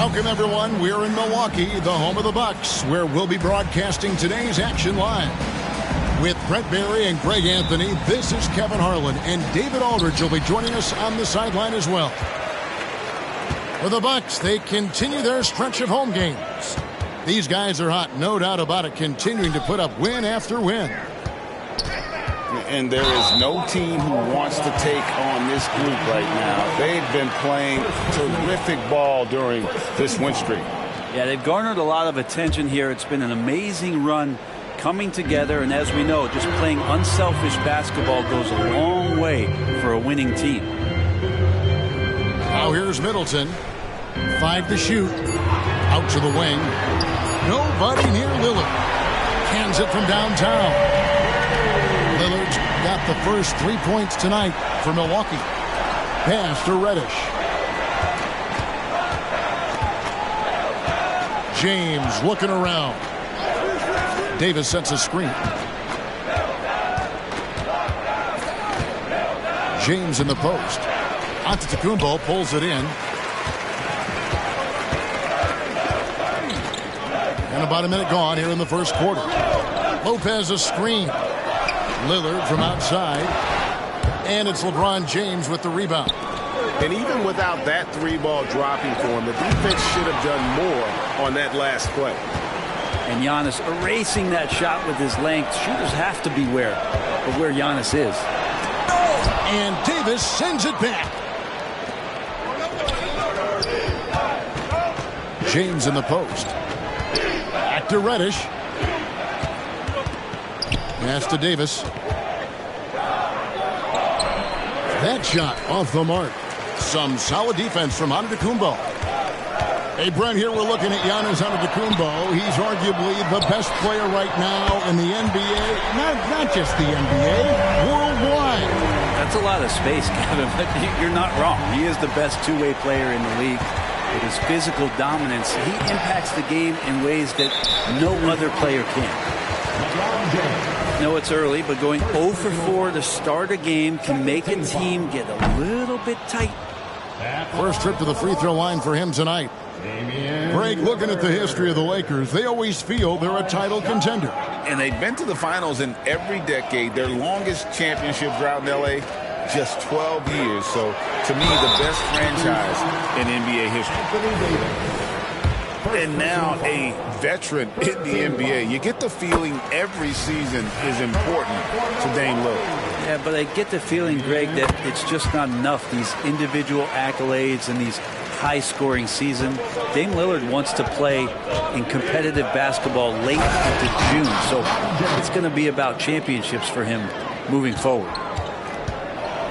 Welcome, everyone. We're in Milwaukee, the home of the Bucks, where we'll be broadcasting today's action live. With Brent Barry and Greg Anthony, this is Kevin Harlan, and David Aldridge will be joining us on the sideline as well. For the Bucks, they continue their stretch of home games. These guys are hot, no doubt about it, continuing to put up win after win. And there is no team who wants to take on this group right now. They've been playing terrific ball during this win streak. Yeah, they've garnered a lot of attention here. It's been an amazing run coming together, and as we know, just playing unselfish basketball goes a long way for a winning team. Now here's Middleton. 5 to shoot. Out to the wing. Nobody near Lillard. Cans it from downtown. Lillard's got the first 3 points tonight for Milwaukee. Pass to Reddish. James looking around. Davis sets a screen. James in the post. Antetokounmpo pulls it in. And about a minute gone here in the first quarter. Lopez a screen. Lillard from outside. And it's LeBron James with the rebound. And even without that 3-ball dropping for him, the defense should have done more on that last play. And Giannis erasing that shot with his length. Shooters have to beware of where Giannis is. And Davis sends it back. James in the post. Back to Reddish. Pass to Davis. That shot off the mark. Some solid defense from Antetokounmpo. Hey, Brent, here we're looking at Giannis Antetokounmpo. He's arguably the best player right now in the NBA. Not just the NBA, worldwide. That's a lot of space, Kevin, but you're not wrong. He is the best two-way player in the league. With his physical dominance, he impacts the game in ways that no other player can. No, it's early, but going 0 for 4 to start a game can make a team get a little bit tight. First trip to the free throw line for him tonight. Greg, looking at the history of the Lakers, they always feel they're a title contender. And they've been to the finals in every decade. Their longest championship drought in L.A., just 12 years. So, to me, the best franchise in NBA history. And now a veteran in the NBA. You get the feeling every season is important to Dame Lillard. Yeah, but I get the feeling, Greg, that it's just not enough. These individual accolades and these high-scoring seasons. Dame Lillard wants to play in competitive basketball late into June. So it's going to be about championships for him moving forward.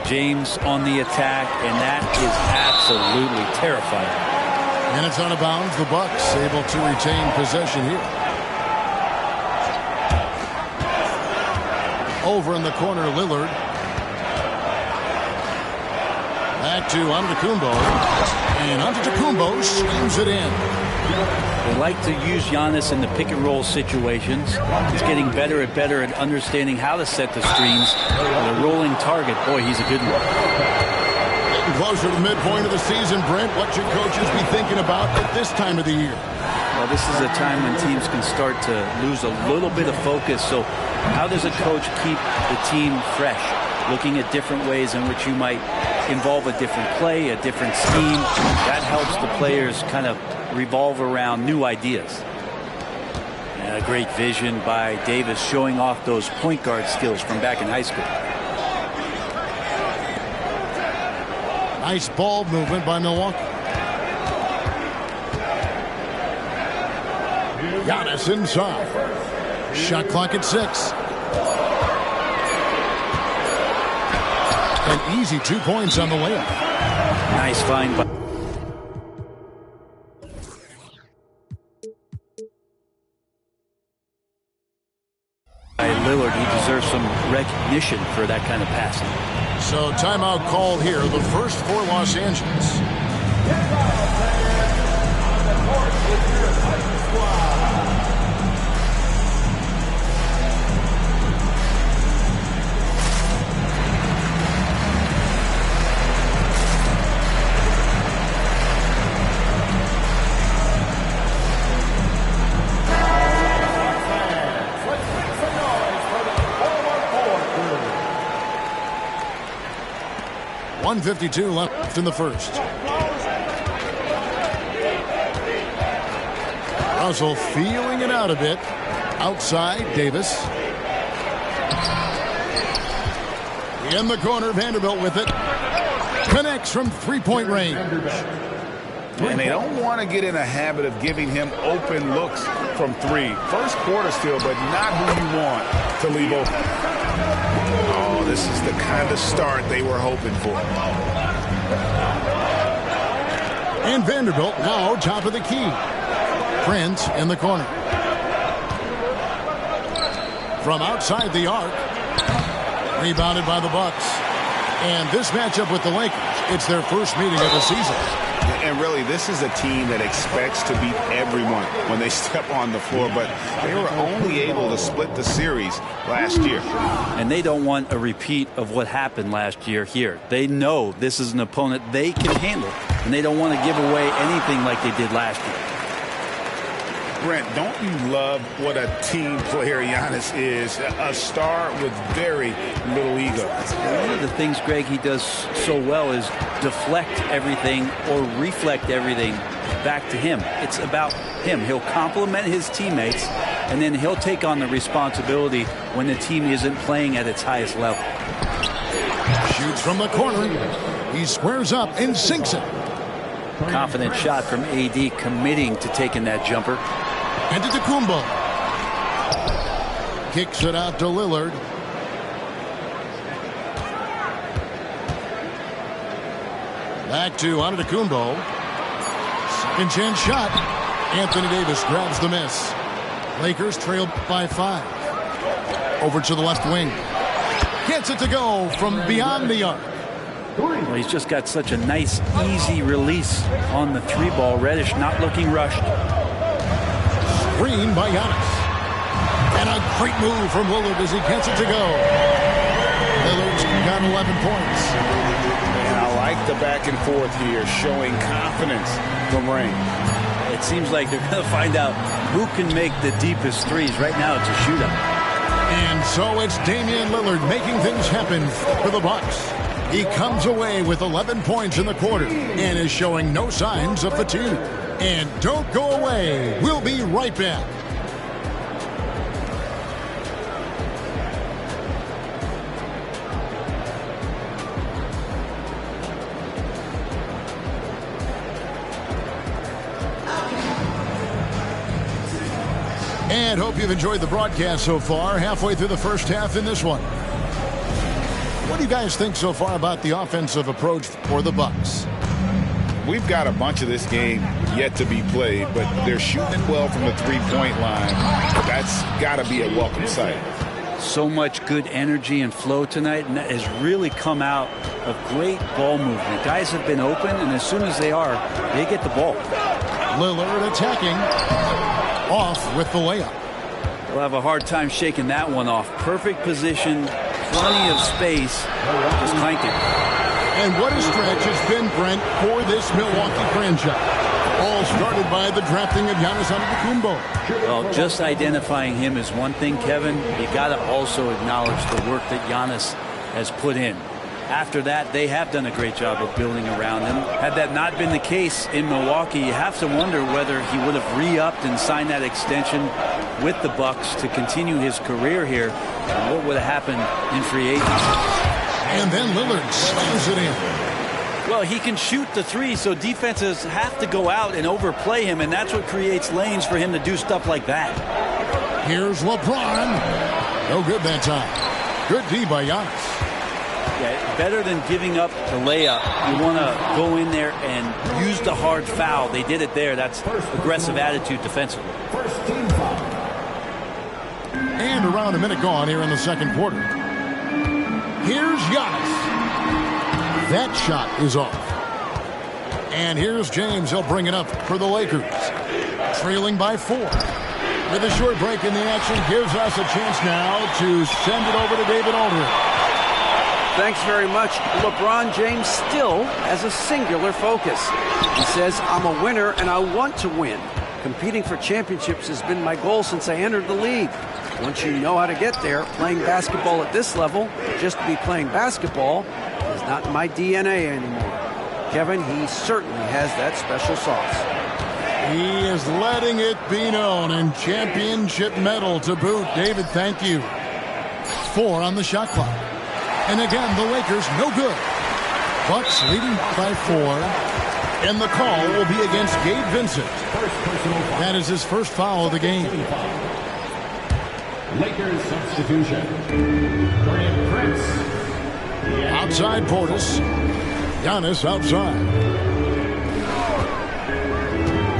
James on the attack, and that is absolutely terrifying. And it's out of bounds. The Bucks able to retain possession here. Over in the corner, Lillard. Back to Antetokounmpo. And Antetokounmpo slams it in. They like to use Giannis in the pick-and-roll situations. He's getting better at understanding how to set the screens. With a rolling target, boy, he's a good one. Closer to the midpoint of the season, Brent, what should coaches be thinking about at this time of the year? Well, this is a time when teams can start to lose a little bit of focus. So how does a coach keep the team fresh? Looking at different ways in which you might involve a different play, a different scheme. That helps the players kind of revolve around new ideas. And a great vision by Davis showing off those point guard skills from back in high school. Nice ball movement by Milwaukee. Giannis inside. Shot clock at 6. An easy 2 points on the layup. Nice find by Lillard. He deserves some recognition for that kind of passing. So timeout called here, the first for Los Angeles. 1:52 left in the first. Russell feeling it out a bit. Outside, Davis. In the corner, Vanderbilt with it. Connects from three-point range. And they don't want to get in a habit of giving him open looks from three. First quarter still, but not who you want to leave open. Oh, this is the kind of start they were hoping for. And Vanderbilt now top of the key. Prince in the corner. From outside the arc. Rebounded by the Bucks. And this matchup with the Lakers, it's their first meeting of the season. And really, this is a team that expects to beat everyone when they step on the floor, but they were only able to split the series last year. And they don't want a repeat of what happened last year here. They know this is an opponent they can handle, and they don't want to give away anything like they did last year. Brent, don't you love what a team player Giannis is? A star with very little ego. One of the things, Greg, he does so well is deflect everything or reflect everything back to him. It's about him. He'll compliment his teammates, and then he'll take on the responsibility when the team isn't playing at its highest level. Shoots from the corner. He squares up and sinks it. Confident shot from AD, committing to taking that jumper. And to Kumbo. Kicks it out to Lillard. Back to Antetokounmpo. Second chance shot. Anthony Davis grabs the miss. Lakers trail by 5. Over to the left wing. Gets it to go from beyond the arc. Well, he's just got such a nice, easy release on the three ball. Reddish not looking rushed. Screen by Giannis. And a great move from Lillard as he gets it to go. Lillard's got 11 points. And I like the back and forth here, showing confidence from Rain. It seems like they're going to find out who can make the deepest threes. Right now, it's a shootout. And so it's Damian Lillard making things happen for the Bucks. He comes away with 11 points in the quarter and is showing no signs of fatigue. And don't go away. We'll be right back. And hope you've enjoyed the broadcast so far. Halfway through the first half in this one. What do you guys think so far about the offensive approach for the Bucks? We've got a bunch of this game yet to be played, but they're shooting it well from the three-point line. That's got to be a welcome sight. So much good energy and flow tonight, and that has really come out of great ball movement. Guys have been open, and as soon as they are, they get the ball. Lillard attacking. Off with the layup. We'll have a hard time shaking that one off. Perfect position, plenty of space. Just clank it. And what a stretch it's been, Brent, for this Milwaukee franchise. All started by the drafting of Giannis Antetokounmpo. Well, just identifying him is one thing, Kevin. You got to also acknowledge the work that Giannis has put in. After that, they have done a great job of building around him. Had that not been the case in Milwaukee, you have to wonder whether he would have re-upped and signed that extension with the Bucks to continue his career here. And what would have happened in free agency? And then Lillard slams it in. Well, he can shoot the three, so defenses have to go out and overplay him, and that's what creates lanes for him to do stuff like that. Here's LeBron. No good that time. Good D by Giannis. Yeah, better than giving up the layup. You want to go in there and use the hard foul. They did it there. That's aggressive attitude defensively. And around a minute gone here in the second quarter. Here's Giannis. That shot is off. And here's James. He'll bring it up for the Lakers. Trailing by 4. With a short break in the action, gives us a chance now to send it over to David Aldridge. Thanks very much. LeBron James still has a singular focus. He says, I'm a winner and I want to win. Competing for championships has been my goal since I entered the league. Once you know how to get there, playing basketball at this level, just to be playing basketball, is not in my DNA anymore. Kevin, he certainly has that special sauce. He is letting it be known, and championship medal to boot. David, thank you. 4 on the shot clock. And again, the Lakers no good. Bucks leading by 4. And the call will be against Gabe Vincent. That is his first foul of the game. Lakers substitution. Dorian Prince. Outside Portis. Giannis outside.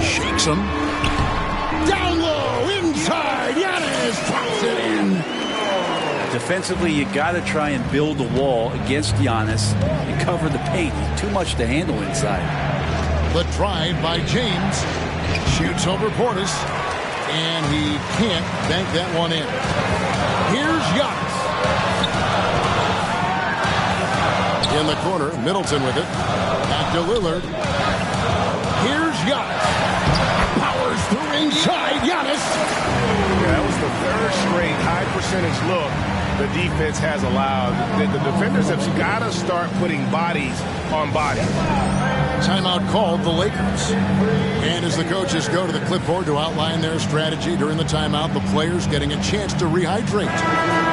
Shakes him. Down low, inside. Giannis drops it in. Defensively, you got to try and build a wall against Giannis and cover the paint. Too much to handle inside. The drive by James. Shoots over Portis. And he can't bank that one in. Here's Giannis. In the corner, Middleton with it. Back to Lillard. Here's Giannis. Powers through inside. Giannis. Yeah, that was the third straight high percentage look the defense has allowed. The defenders have got to start putting bodies on bodies. Timeout called the Lakers. And as the coaches go to the clipboard to outline their strategy during the timeout, the players getting a chance to rehydrate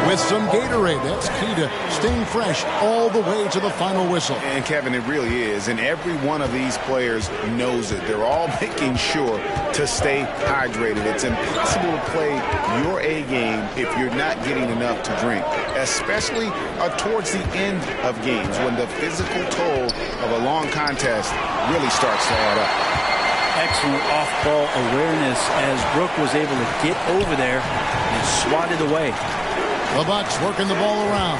with some Gatorade. That's key to staying fresh all the way to the final whistle. And Kevin, it really is. And every one of these players knows it. They're all making sure to stay hydrated. It's impossible to play your A game if you're not getting enough to drink, especially towards the end of games when the physical toll of a long contest really starts to add up. Excellent off-ball awareness as Brook was able to get over there and swat it away. The Bucks working the ball around.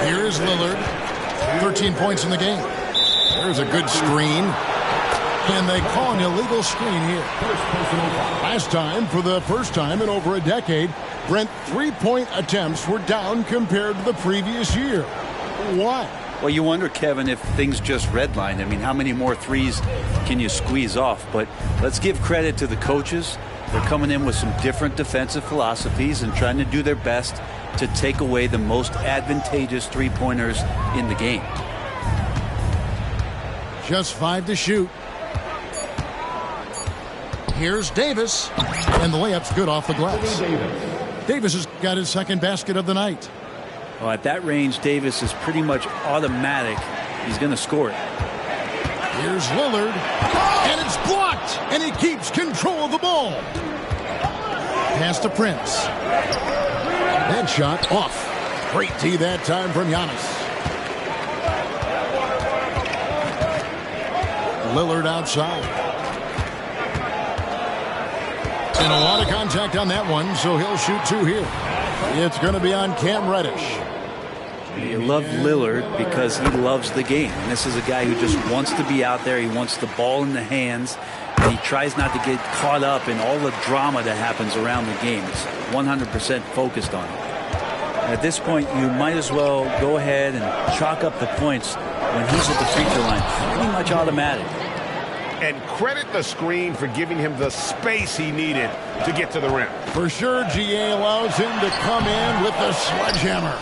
Here is Lillard. 13 points in the game. There's a good screen. And they call an illegal screen here. Last time, for the first time in over a decade, Brent, 3-point attempts were down compared to the previous year. Why? Well, you wonder, Kevin, if things just redlined. I mean, how many more threes can you squeeze off? But let's give credit to the coaches. They're coming in with some different defensive philosophies and trying to do their best to take away the most advantageous three-pointers in the game. Just 5 to shoot. Here's Davis. And the layup's good off the glass. Davis has got his second basket of the night. Well, at that range, Davis is pretty much automatic. He's going to score it. Here's Lillard. And it's blocked. And he keeps control of the ball. Pass to Prince. That shot off. Great tee that time from Giannis. Lillard outside. And a lot of contact on that one, so he'll shoot 2 here. It's going to be on Cam Reddish. You love Lillard because he loves the game. And this is a guy who just wants to be out there. He wants the ball in the hands. And he tries not to get caught up in all the drama that happens around the game. It's 100% focused on it. At this point, you might as well go ahead and chalk up the points when he's at the free throw line. Pretty much automatic. And credit the screen for giving him the space he needed to get to the rim. For sure, GA allows him to come in with the sledgehammer.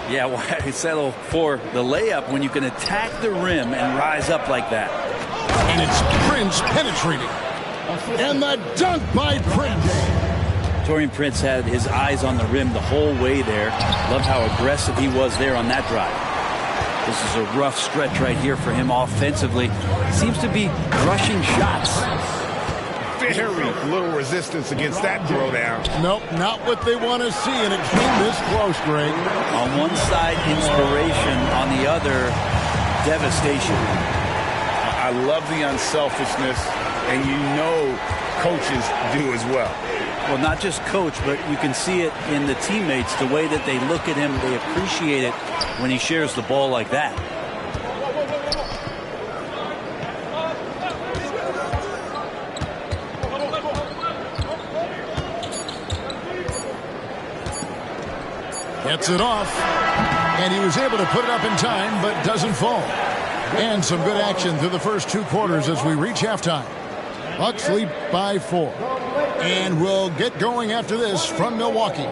Yeah, why settle for the layup when you can attack the rim and rise up like that? And it's Prince penetrating. And the dunk by Prince. Taurean Prince had his eyes on the rim the whole way there. Loved how aggressive he was there on that drive. This is a rough stretch right here for him offensively. Seems to be rushing shots. Very little resistance against that throwdown. Nope, not what they want to see, and it came this close, Greg. On one side, inspiration. On the other, devastation. I love the unselfishness, and you know coaches do as well. Well, not just coach, but you can see it in the teammates, the way that they look at him. They appreciate it when he shares the ball like that. Gets it off, and he was able to put it up in time, but doesn't fall. And some good action through the first 2 quarters as we reach halftime. Bucks lead by 4. And we'll get going after this from Milwaukee.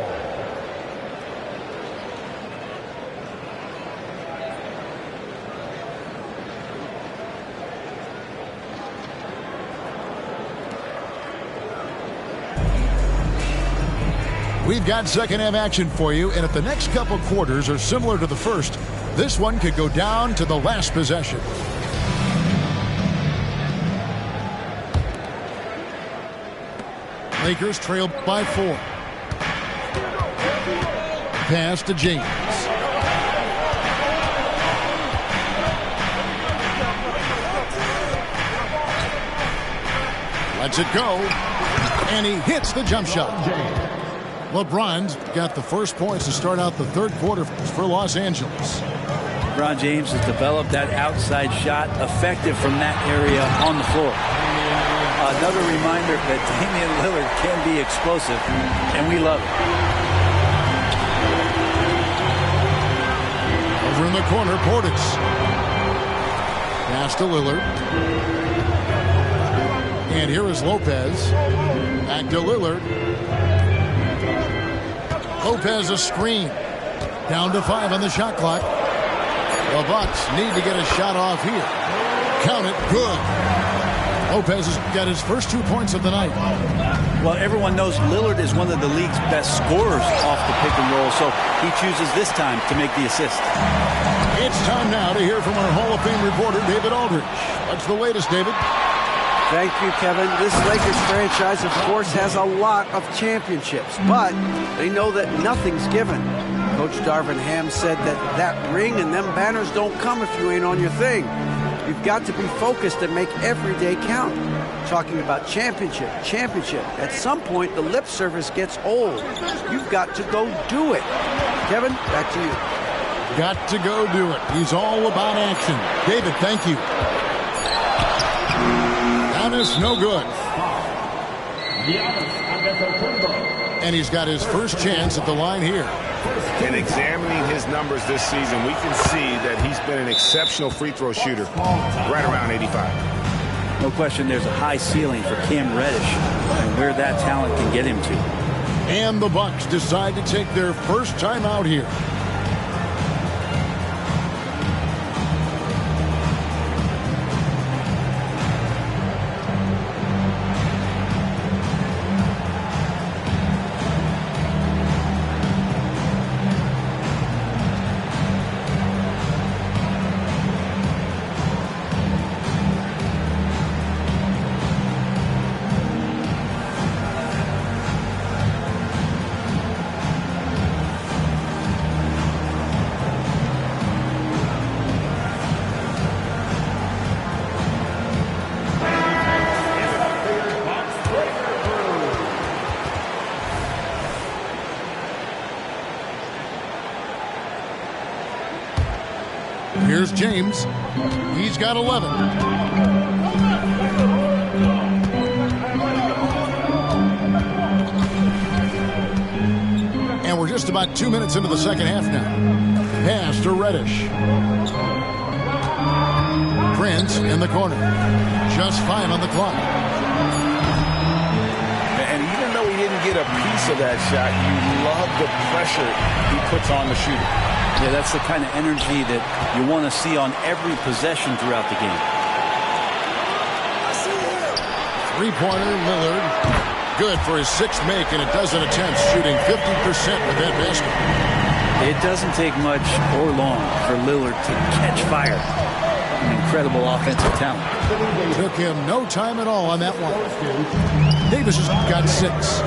We've got second half action for you, and if the next couple quarters are similar to the first, this one could go down to the last possession. Lakers trail by 4. Pass to James. Lets it go, and he hits the jump shot. LeBron's got the first points to start out the third quarter for Los Angeles. LeBron James has developed that outside shot effective from that area on the floor. Another reminder that Damian Lillard can be explosive, and we love it. Over in the corner, Portis. Pass to Lillard. And here is Lopez. Back to Lillard. Lopez a screen. Down to 5 on the shot clock. The Bucks need to get a shot off here. Count it. Good. Lopez has got his first 2 points of the night. Well, everyone knows Lillard is one of the league's best scorers off the pick and roll, so he chooses this time to make the assist. It's time now to hear from our Hall of Fame reporter, David Aldridge. What's the latest, David? Thank you, Kevin. This Lakers franchise, of course, has a lot of championships, but they know that nothing's given. Coach Darvin Ham said that ring and them banners don't come if you ain't on your thing. You've got to be focused and make every day count. Talking about championship. At some point, the lip service gets old. You've got to go do it. Kevin, back to you. Got to go do it. He's all about action. David, thank you. Giannis, no good. And he's got his first chance at the line here. And examining his numbers this season, we can see that he's been an exceptional free throw shooter, right around 85. No question there's a high ceiling for Cam Reddish and where that talent can get him to. And the Bucks decide to take their first time out here. Here's James. He's got 11. And we're just about 2 minutes into the second half now. Pass to Reddish. Prince in the corner. Just 5 on the clock. And even though he didn't get a piece of that shot, you love the pressure he puts on the shooter. Yeah, that's the kind of energy that you want to see on every possession throughout the game. Three-pointer, Lillard. Good for his 6th make, and a dozen attempts, shooting 50% with that basket. It doesn't take much or long for Lillard to catch fire. An incredible offensive talent. Took him no time at all on that one. Davis has got 6.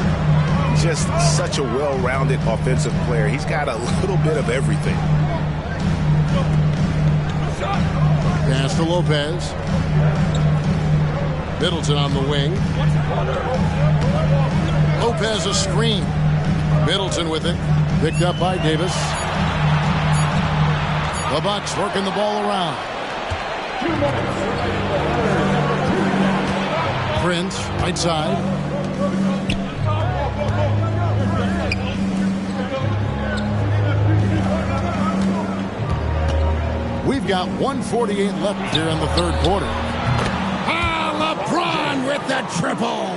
Just such a well-rounded offensive player. He's got a little bit of everything. Pass to Lopez. Middleton on the wing. Lopez a screen. Middleton with it. Picked up by Davis. The Bucks working the ball around. Prince, right side. We've got 1:48 left here in the third quarter. LeBron with the triple.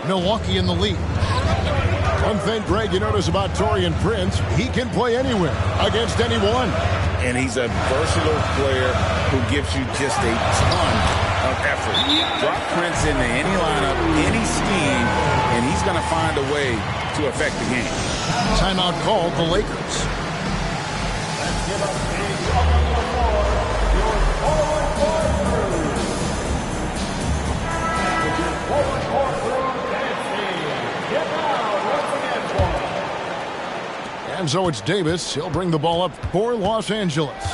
Milwaukee in the lead. One thing, Greg, you notice about Taurean Prince, he can play anywhere against anyone. And he's a versatile player who gives you just a ton of effort. Drop Prince into any lineup, any scheme, and he's going to find a way to affect the game. Timeout called the Lakers. Let's give up number 4, your forward court crew. With your forward court crew dancing. Get down once again for us. And so it's Davis. He'll bring the ball up for Los Angeles.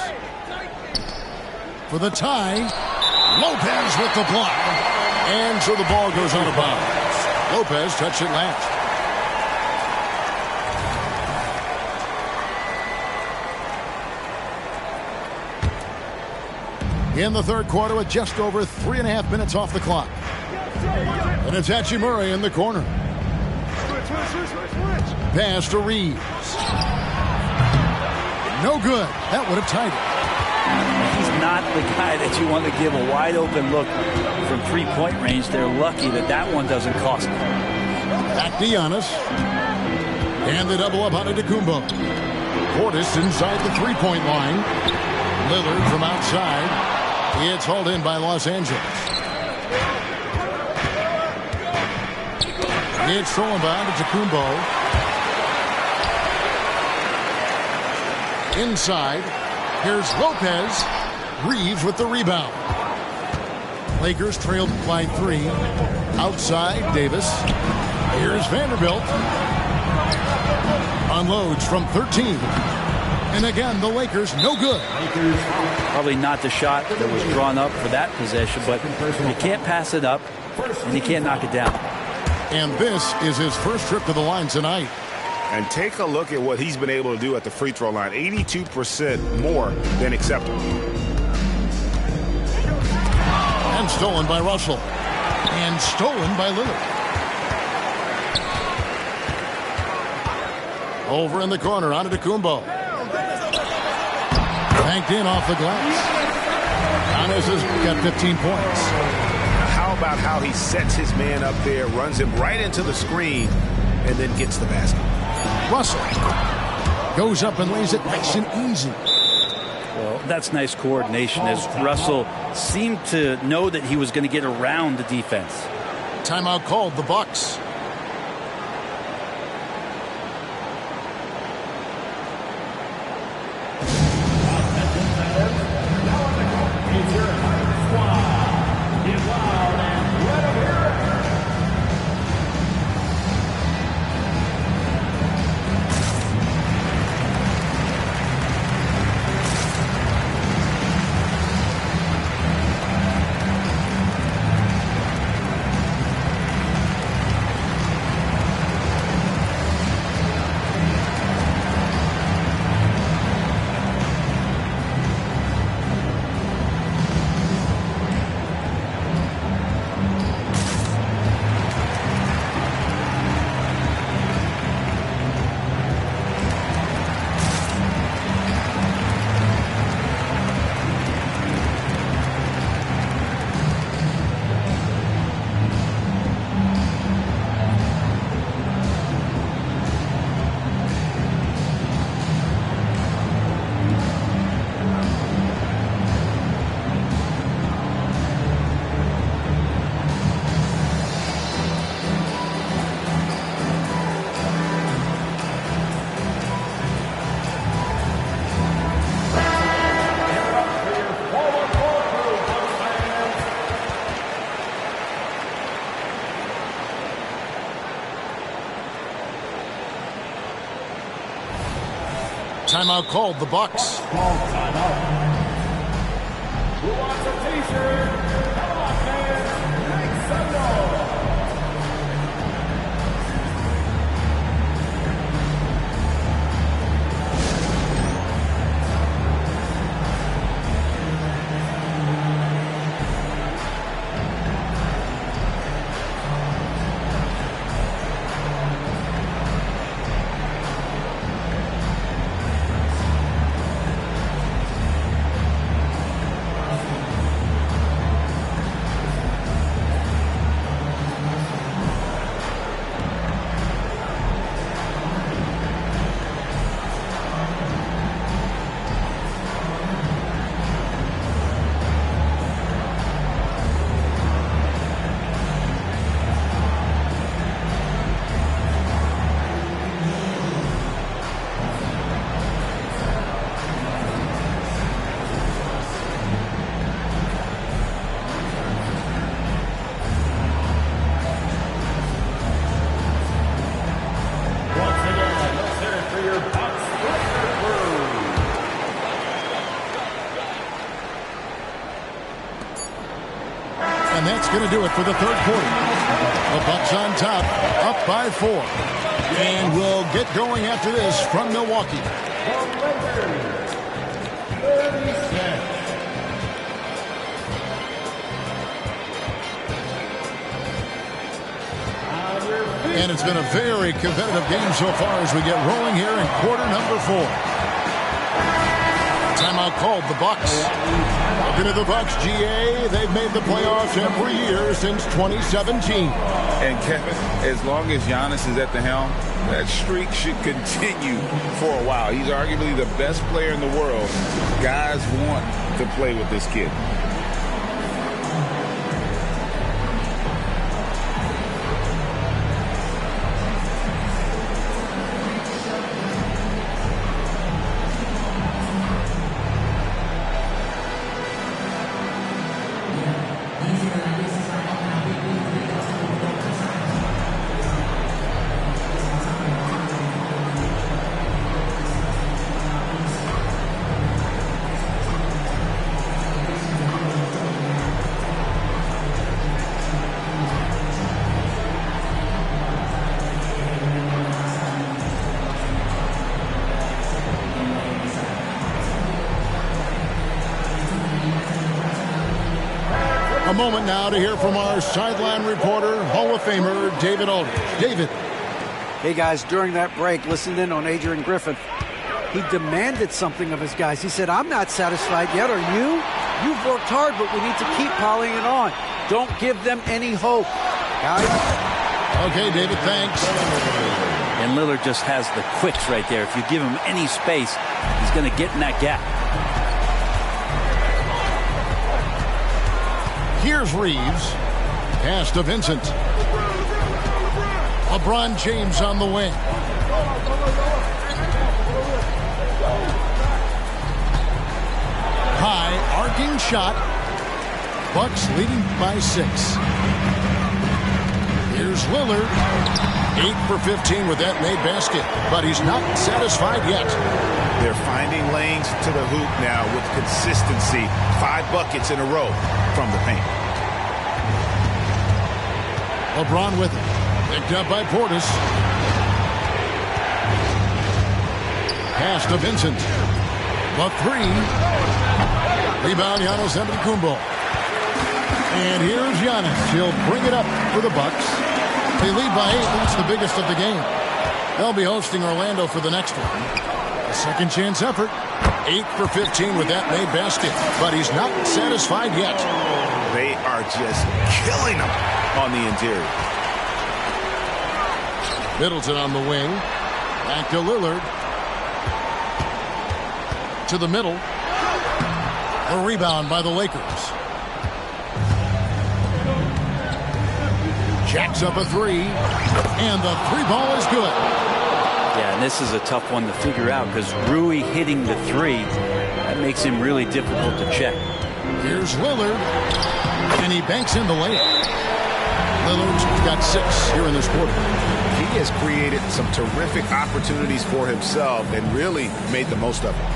For the tie, Lopez with the block. And so the ball goes out of bounds. Lopez touched it last. In the third quarter with just over 3.5 minutes off the clock. And it's Hachimura in the corner. Pass to Reeves. No good. That would have tied it. He's not the guy that you want to give a wide open look from three-point range. They're lucky that that one doesn't cost them. Back to Giannis. And the double up on Antetokounmpo. Portis inside the three-point line. Lillard from outside. It's hauled in by Los Angeles. It's stolen by Antetokounmpo. Inside. Here's Lopez. Reeves with the rebound. Lakers trailed by 3. Outside, Davis. Here's Vanderbilt. Unloads from 13. And again, the Lakers no good. Probably not the shot that was drawn up for that possession, but you can't pass it up, and you can't knock it down. And this is his first trip to the line tonight. And take a look at what he's been able to do at the free throw line. 82% more than acceptable. And stolen by Russell. And stolen by Lillard. Over in the corner, Antetokounmpo. Banked in off the glass. Giannis has got 15 points. Now how about how he sets his man up there, runs him right into the screen, and then gets the basket. Russell goes up and lays it nice and easy. Well, that's nice coordination as Russell seemed to know that he was going to get around the defense. Timeout called, the Bucks. Timeout called, the Bucks. Who wants a t-shirt? Come on, fans. Make some noise. And that's going to do it for the third quarter. The Bucks on top, up by 4. And we'll get going after this from Milwaukee. And it's been a very competitive game so far as we get rolling here in quarter number 4. Timeout called, the Bucks. Looking at the Bucks, GA, they've made the playoffs every year since 2017. And Kevin, as long as Giannis is at the helm, that streak should continue for a while. He's arguably the best player in the world. Guys want to play with this kid. A moment now to hear from our sideline reporter, Hall of Famer David Aldridge. David. Hey, guys, during that break, listened in on Adrian Griffin. He demanded something of his guys. He said, I'm not satisfied yet. Are you? You've worked hard, but we need to keep piling it on. Don't give them any hope. Guys? Okay, David, thanks. And Lillard just has the quicks right there. If you give him any space, he's going to get in that gap. Here's Reeves. Pass to Vincent. LeBron James on the wing. High, arcing shot. Bucks leading by 6. Here's Lillard. 8 for 15 with that made basket. But he's not satisfied yet. They're finding lanes to the hoop now with consistency. 5 buckets in a row from the paint. LeBron with it. Picked up by Portis. Pass to Vincent. The 3. Rebound, Giannis Antetokounmpo. And here's Giannis. He'll bring it up for the Bucks. They lead by 8. That's the biggest of the game. They'll be hosting Orlando for the next one. A second chance effort. 8 for 15 with that made basket. But he's not satisfied yet. They are just killing them on the interior. Middleton on the wing. Back to Lillard. To the middle. The rebound by the Lakers. Jacks up a 3. And the 3 ball is good. Yeah, and this is a tough one to figure out because Rui hitting the 3, that makes him really difficult to check. Here's Lillard. And he banks in the layup. Lillard's got 6 here in this quarter. He has created some terrific opportunities for himself and really made the most of it.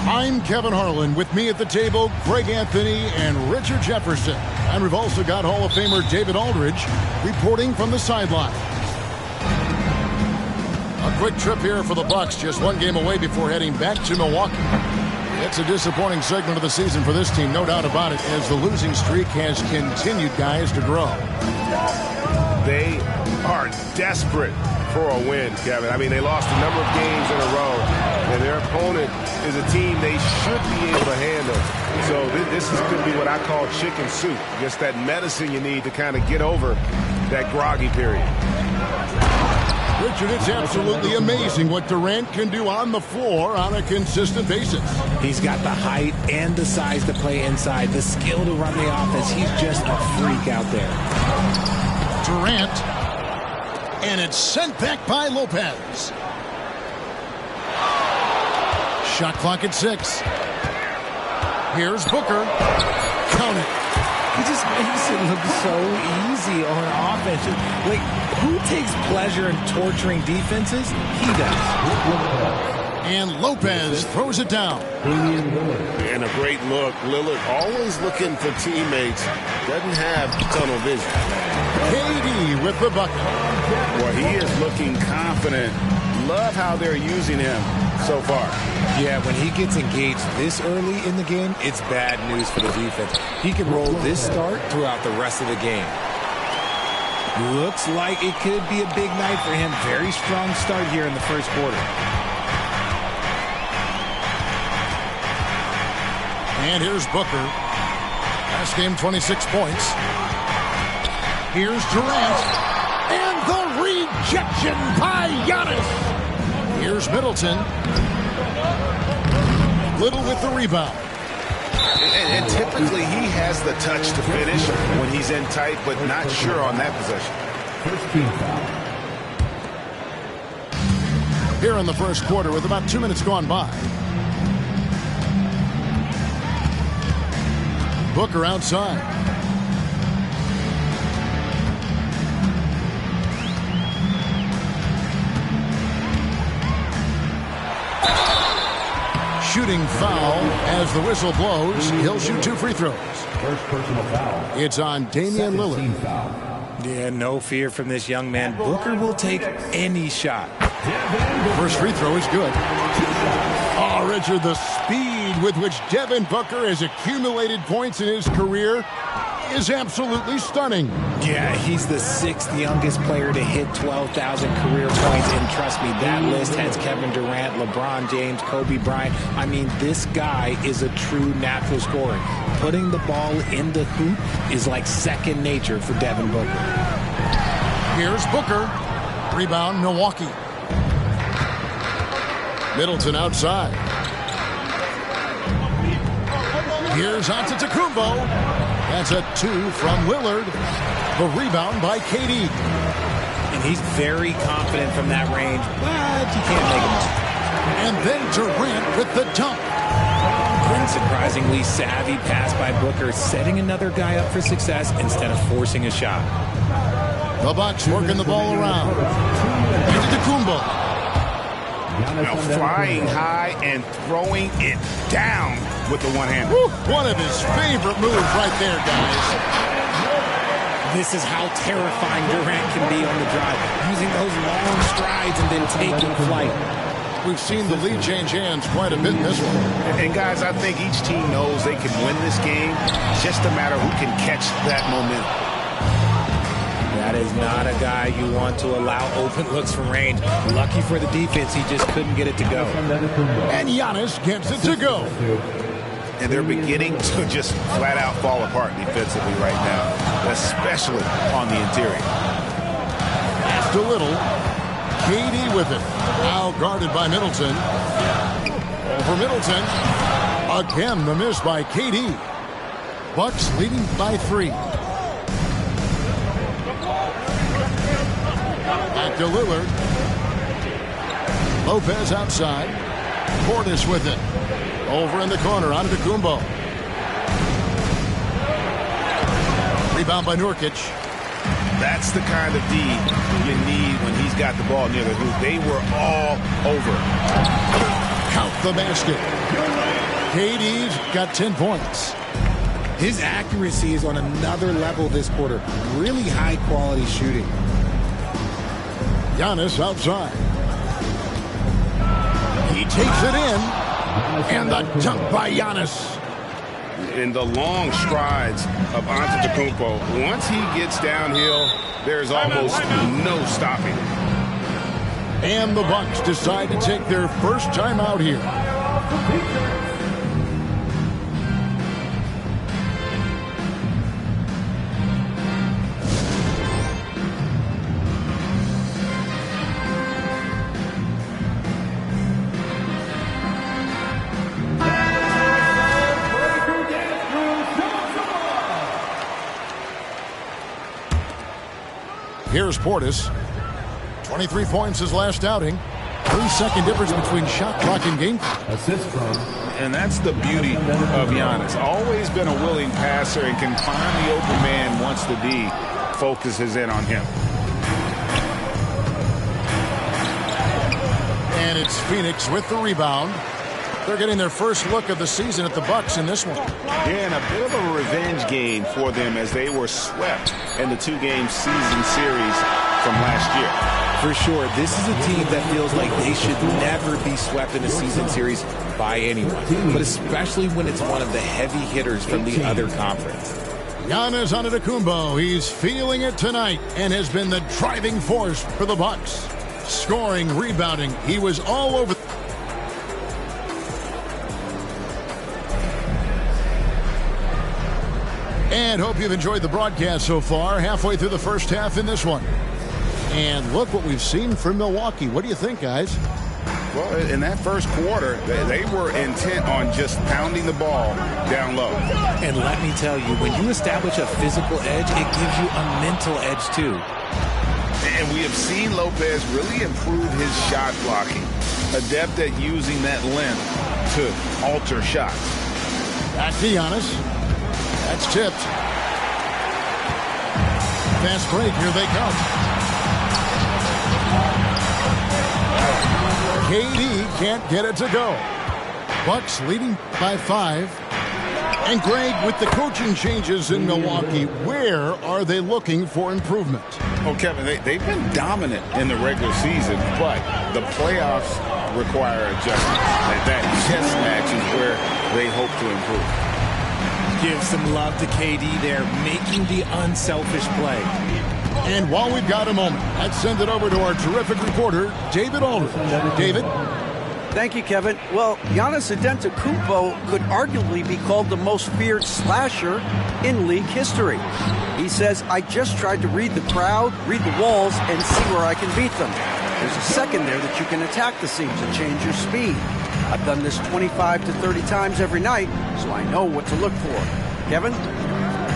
I'm Kevin Harlan. With me at the table, Greg Anthony and Richard Jefferson. And we've also got Hall of Famer David Aldridge reporting from the sideline. A quick trip here for the Bucks, just one game away before heading back to Milwaukee. It's a disappointing segment of the season for this team, no doubt about it, as the losing streak has continued, guys, to grow. They are desperate for a win, Kevin. I mean, they lost a number of games in a row, and their opponent is a team they should be able to handle. So this could be what I call chicken soup, just that medicine you need to kind of get over that groggy period. Richard, it's absolutely amazing what Durant can do on the floor on a consistent basis. He's got the height and the size to play inside, the skill to run the offense. He's just a freak out there. Durant, and it's sent back by Lopez. Shot clock at 6. Here's Booker. Count it. He just makes it look so easy on offense. Like, who takes pleasure in torturing defenses? He does. And Lopez throws it down. And a great look. Lillard always looking for teammates. Doesn't have tunnel vision. KD with the bucket. Well, he is looking confident. Love how they're using him so far. Yeah, when he gets engaged this early in the game, it's bad news for the defense. He can roll this start throughout the rest of the game. Looks like it could be a big night for him. Very strong start here in the first quarter. And here's Booker. Last game, 26 points. Here's Durant. And the rejection by Giannis. Here's Middleton. Little with the rebound. And typically he has the touch to finish when he's in tight, but not sure on that possession. Here in the first quarter with about 2 minutes gone by. Booker outside. Shooting foul as the whistle blows. He'll shoot 2 free throws. First personal foul. It's on Damian Lillard. Foul. Yeah, no fear from this young man. Booker will take any shot. First free throw is good. Oh, Richard, the speed with which Devin Booker has accumulated points in his career is absolutely stunning. Yeah, he's the 6th youngest player to hit 12,000 career points, and trust me, that list has Kevin Durant, LeBron James, Kobe Bryant. I mean, this guy is a true natural scorer. Putting the ball in the hoop is like second nature for Devin Booker. Here's Booker. Rebound, Milwaukee. Middleton outside. Here's Antetokounmpo. That's a 2 from Lillard. The rebound by KD. And he's very confident from that range, but you can't make him all. And then Durant with the dunk. Unsurprisingly savvy pass by Booker, setting another guy up for success instead of forcing a shot. The Bucks working the ball around. Antetokounmpo. Now flying high and throwing it down with the one-hander. One of his favorite moves right there, guys. This is how terrifying Durant can be on the drive, using those long strides and then taking flight. We've seen the lead change hands quite a bit in this one. And guys, I think each team knows they can win this game. It's just a matter who can catch that momentum. That is not a guy you want to allow open looks from range. Lucky for the defense, he just couldn't get it to go. And Giannis gets it to go. And they're beginning to just flat out fall apart defensively right now, especially on the interior. Just a little. KD with it. Now guarded by Middleton. Over Middleton. Again, the miss by KD. Bucks leading by 3. Back to Lillard. Lopez outside. Portis with it. Over in the corner, Antetokounmpo. Rebound by Nurkic. That's the kind of D you need when he's got the ball near the hoop. They were all over. Count the basket. KD's got 10 points. His accuracy is on another level this quarter. Really high-quality shooting. Giannis outside. He takes it in. And the dunk by Giannis. In the long strides of Antetokounmpo, once he gets downhill, there's almost no stopping. And the Bucks decide to take their first time out here. Here's Portis. 23 points his last outing. 3-second difference between shot clock and game clock. Assist from. And that's the beauty of Giannis. Always been a willing passer and can find the open man once the D focuses in on him. And it's Phoenix with the rebound. They're getting their first look of the season at the Bucks in this one. Yeah, and a bit of a revenge game for them as they were swept in the two-game season series from last year. For sure, this is a team that feels like they should never be swept in a season series by anyone, but especially when it's one of the heavy hitters from the other conference. Giannis Antetokounmpo, he's feeling it tonight and has been the driving force for the Bucks. Scoring, rebounding, he was all over. And hope you've enjoyed the broadcast so far. Halfway through the first half in this one. And look what we've seen from Milwaukee. What do you think, guys? Well, in that first quarter, they were intent on just pounding the ball down low. And let me tell you, when you establish a physical edge, it gives you a mental edge too. And we have seen Lopez really improve his shot blocking. Adept at using that length to alter shots. Back to Giannis. That's tipped. Fast break. Here they come. KD can't get it to go. Bucks leading by 5. And Greg, with the coaching changes in Milwaukee, where are they looking for improvement? Oh, Kevin, they've been dominant in the regular season, but the playoffs require adjustments. That chess match is where they hope to improve. Give some love to KD there, making the unselfish play. And while we've got a moment, let's send it over to our terrific reporter, David Aldridge. David? Thank you, Kevin. Well, Giannis Antetokounmpo could arguably be called the most feared slasher in league history. He says, I just tried to read the crowd, read the walls, and see where I can beat them. There's a second there that you can attack the seams and change your speed. I've done this 25 to 30 times every night, so I know what to look for. Kevin?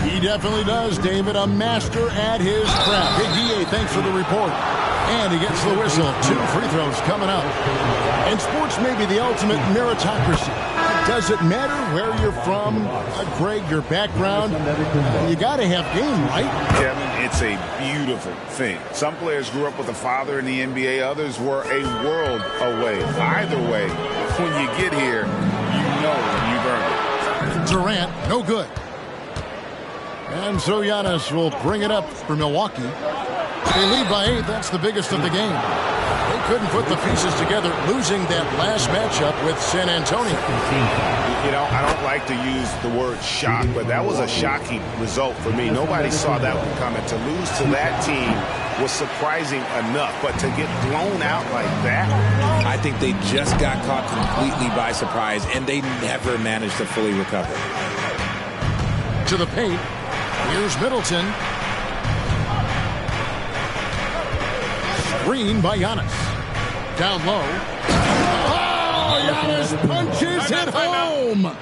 He definitely does, David. A master at his craft. Big EA, thanks for the report. And he gets the whistle. 2 free throws coming up. And sports may be the ultimate meritocracy. Does it matter where you're from, Greg, your background? You got to have game, right? Kevin, it's a beautiful thing. Some players grew up with a father in the NBA. Others were a world away. Either way, when you get here, you know you've earned it. Durant, no good. And so Giannis will bring it up for Milwaukee. They lead by 8. That's the biggest of the game. They couldn't put the pieces together, losing that last matchup with San Antonio. You know, I don't like to use the word shock, but that was a shocking result for me. Nobody saw that one coming. To lose to that team was surprising enough, but to get blown out like that. I think they just got caught completely by surprise, and they never managed to fully recover. To the paint. Here's Middleton. Screen by Giannis. Down low. Oh, Giannis punches it home.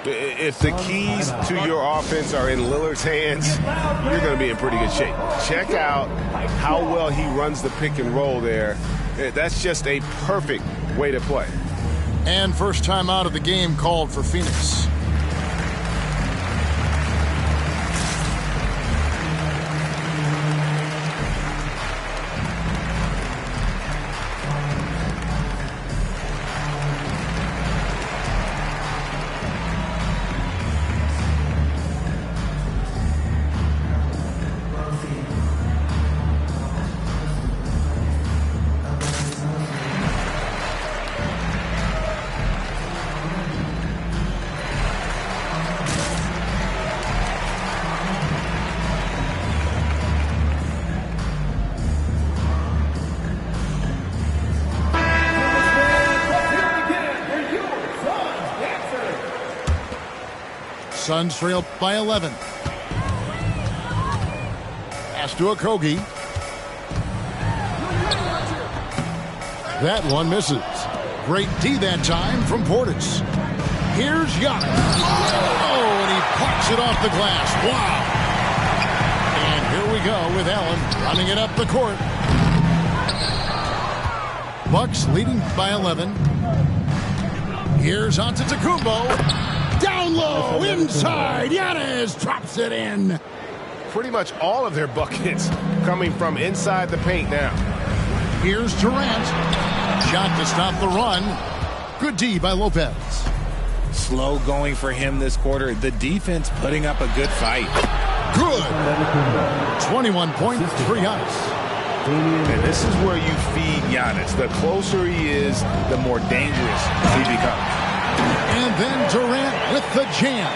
If the keys to your offense are in Lillard's hands, you're going to be in pretty good shape. Check out how well he runs the pick and roll there. That's just a perfect way to play. And first time out of the game called for Phoenix. Suns trail by 11. Pass to Okogie. That one misses. Great D that time from Portis. Here's Giannis. Oh, and he pucks it off the glass. Wow. And here we go with Allen running it up the court. Bucks leading by 11. Here's Antetokounmpo. Down low, inside. Giannis drops it in. Pretty much all of their buckets coming from inside the paint now. Here's Durant. Shot to stop the run. Good D by Lopez. Slow going for him this quarter. The defense putting up a good fight. Good. 21 points for Giannis. And this is where you feed Giannis. The closer he is, the more dangerous he becomes. And then Durant with the jam.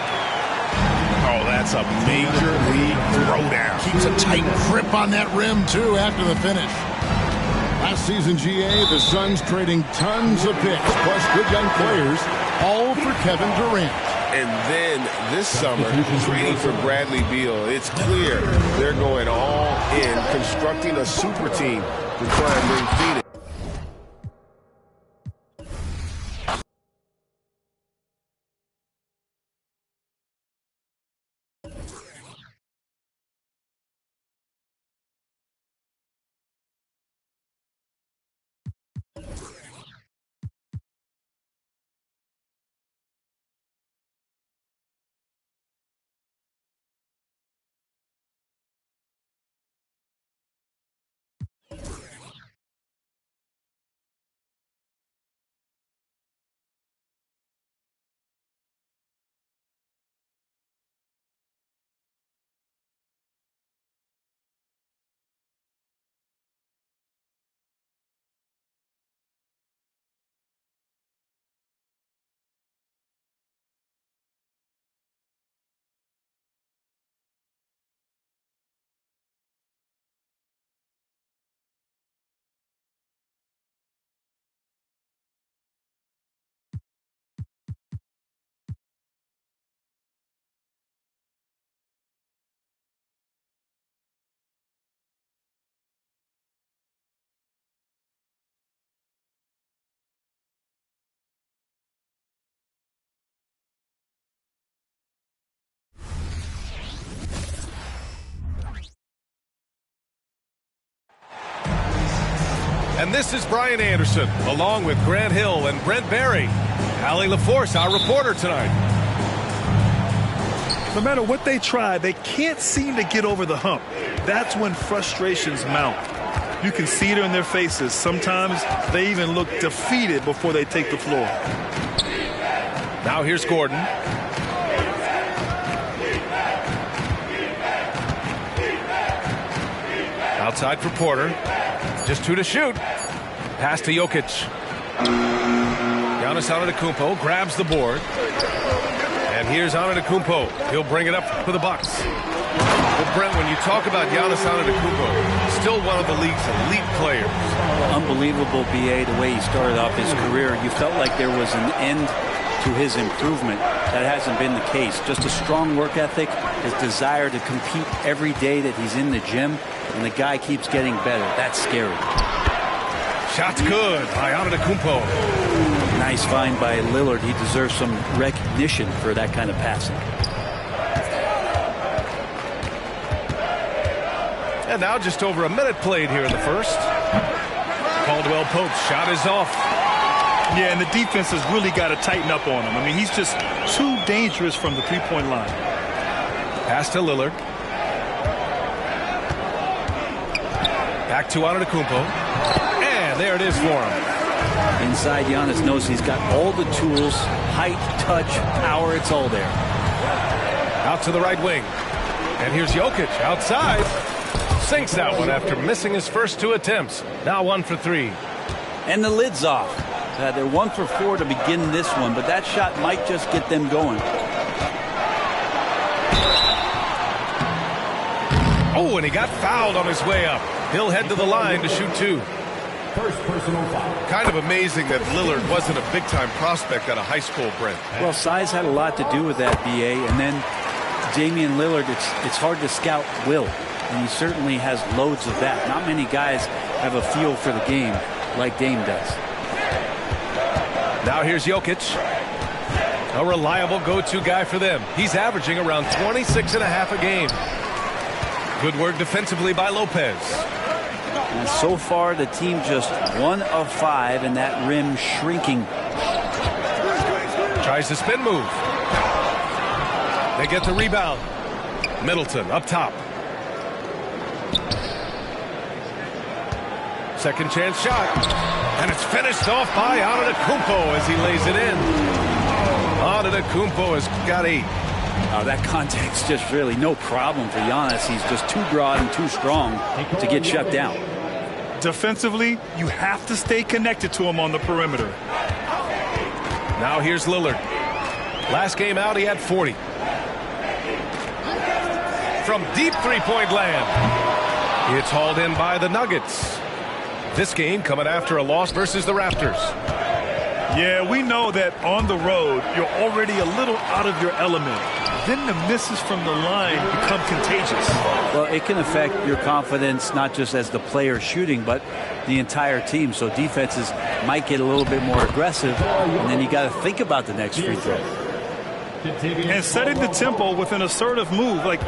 Oh, that's a major league throwdown. Keeps a tight grip on that rim, too, after the finish. Last season, GA, the Suns trading tons of picks, plus good young players, all for Kevin Durant. And then this summer, trading for Bradley Beal. It's clear they're going all in, constructing a super team to try and bring Phoenix. And this is Brian Anderson, along with Grant Hill and Brent Barry. Allie LaForce, our reporter tonight. No matter what they try, they can't seem to get over the hump. That's when frustrations mount. You can see it in their faces. Sometimes they even look defeated before they take the floor. Now here's Gordon. Outside for Porter. Just 2 to shoot. Pass to Jokic. Giannis Antetokounmpo grabs the board. And here's Antetokounmpo. He'll bring it up for the Bucks. Well, Brent, when you talk about Giannis Antetokounmpo, still one of the league's elite players. Unbelievable, BA, the way he started off his career. You felt like there was an end to his improvement. That hasn't been the case. Just a strong work ethic, his desire to compete every day that he's in the gym, and the guy keeps getting better. That's scary. Shot's good by Antetokounmpo. Nice find by Lillard. He deserves some recognition for that kind of passing. And now just over a minute played here in the first. Caldwell Pope's shot is off. Yeah, and the defense has really got to tighten up on him. I mean, he's just too dangerous from the three-point line. Pass to Lillard. Back to Antetokounmpo. And there it is for him. Inside, Giannis knows he's got all the tools, height, touch, power, it's all there. Out to the right wing. And here's Jokic outside. Sinks that one after missing his first 2 attempts. Now 1 for 3. And the lid's off. They're 1 for 4 to begin this one, but that shot might just get them going. Oh, and he got fouled on his way up. He'll head to the line to shoot 2. First personal foul. Kind of amazing that Lillard wasn't a big-time prospect out of high school, Brent. Well, size had a lot to do with that, B.A. And then Damian Lillard, it's hard to scout will. And he certainly has loads of that. Not many guys have a feel for the game like Dame does. Now here's Jokic. A reliable go-to guy for them. He's averaging around 26.5 a game. Good work defensively by Lopez. And so far, the team just 1 of 5, and that rim shrinking. Tries the spin move. They get the rebound. Middleton up top. Second chance shot. And it's finished off by Antetokounmpo as he lays it in. Antetokounmpo has got 8. That contact's just really no problem for Giannis. He's just too broad and too strong to get shut down. Defensively, you have to stay connected to him on the perimeter. Now here's Lillard. Last game out, he had 40. From deep three-point land. It's hauled in by the Nuggets. This game coming after a loss versus the Raptors. Yeah, we know that on the road, you're already a little out of your element. Then the misses from the line become contagious. Well, it can affect your confidence, not just as the player shooting, but the entire team. So defenses might get a little bit more aggressive, and then you got to think about the next free throw. And setting the tempo with an assertive move. Like,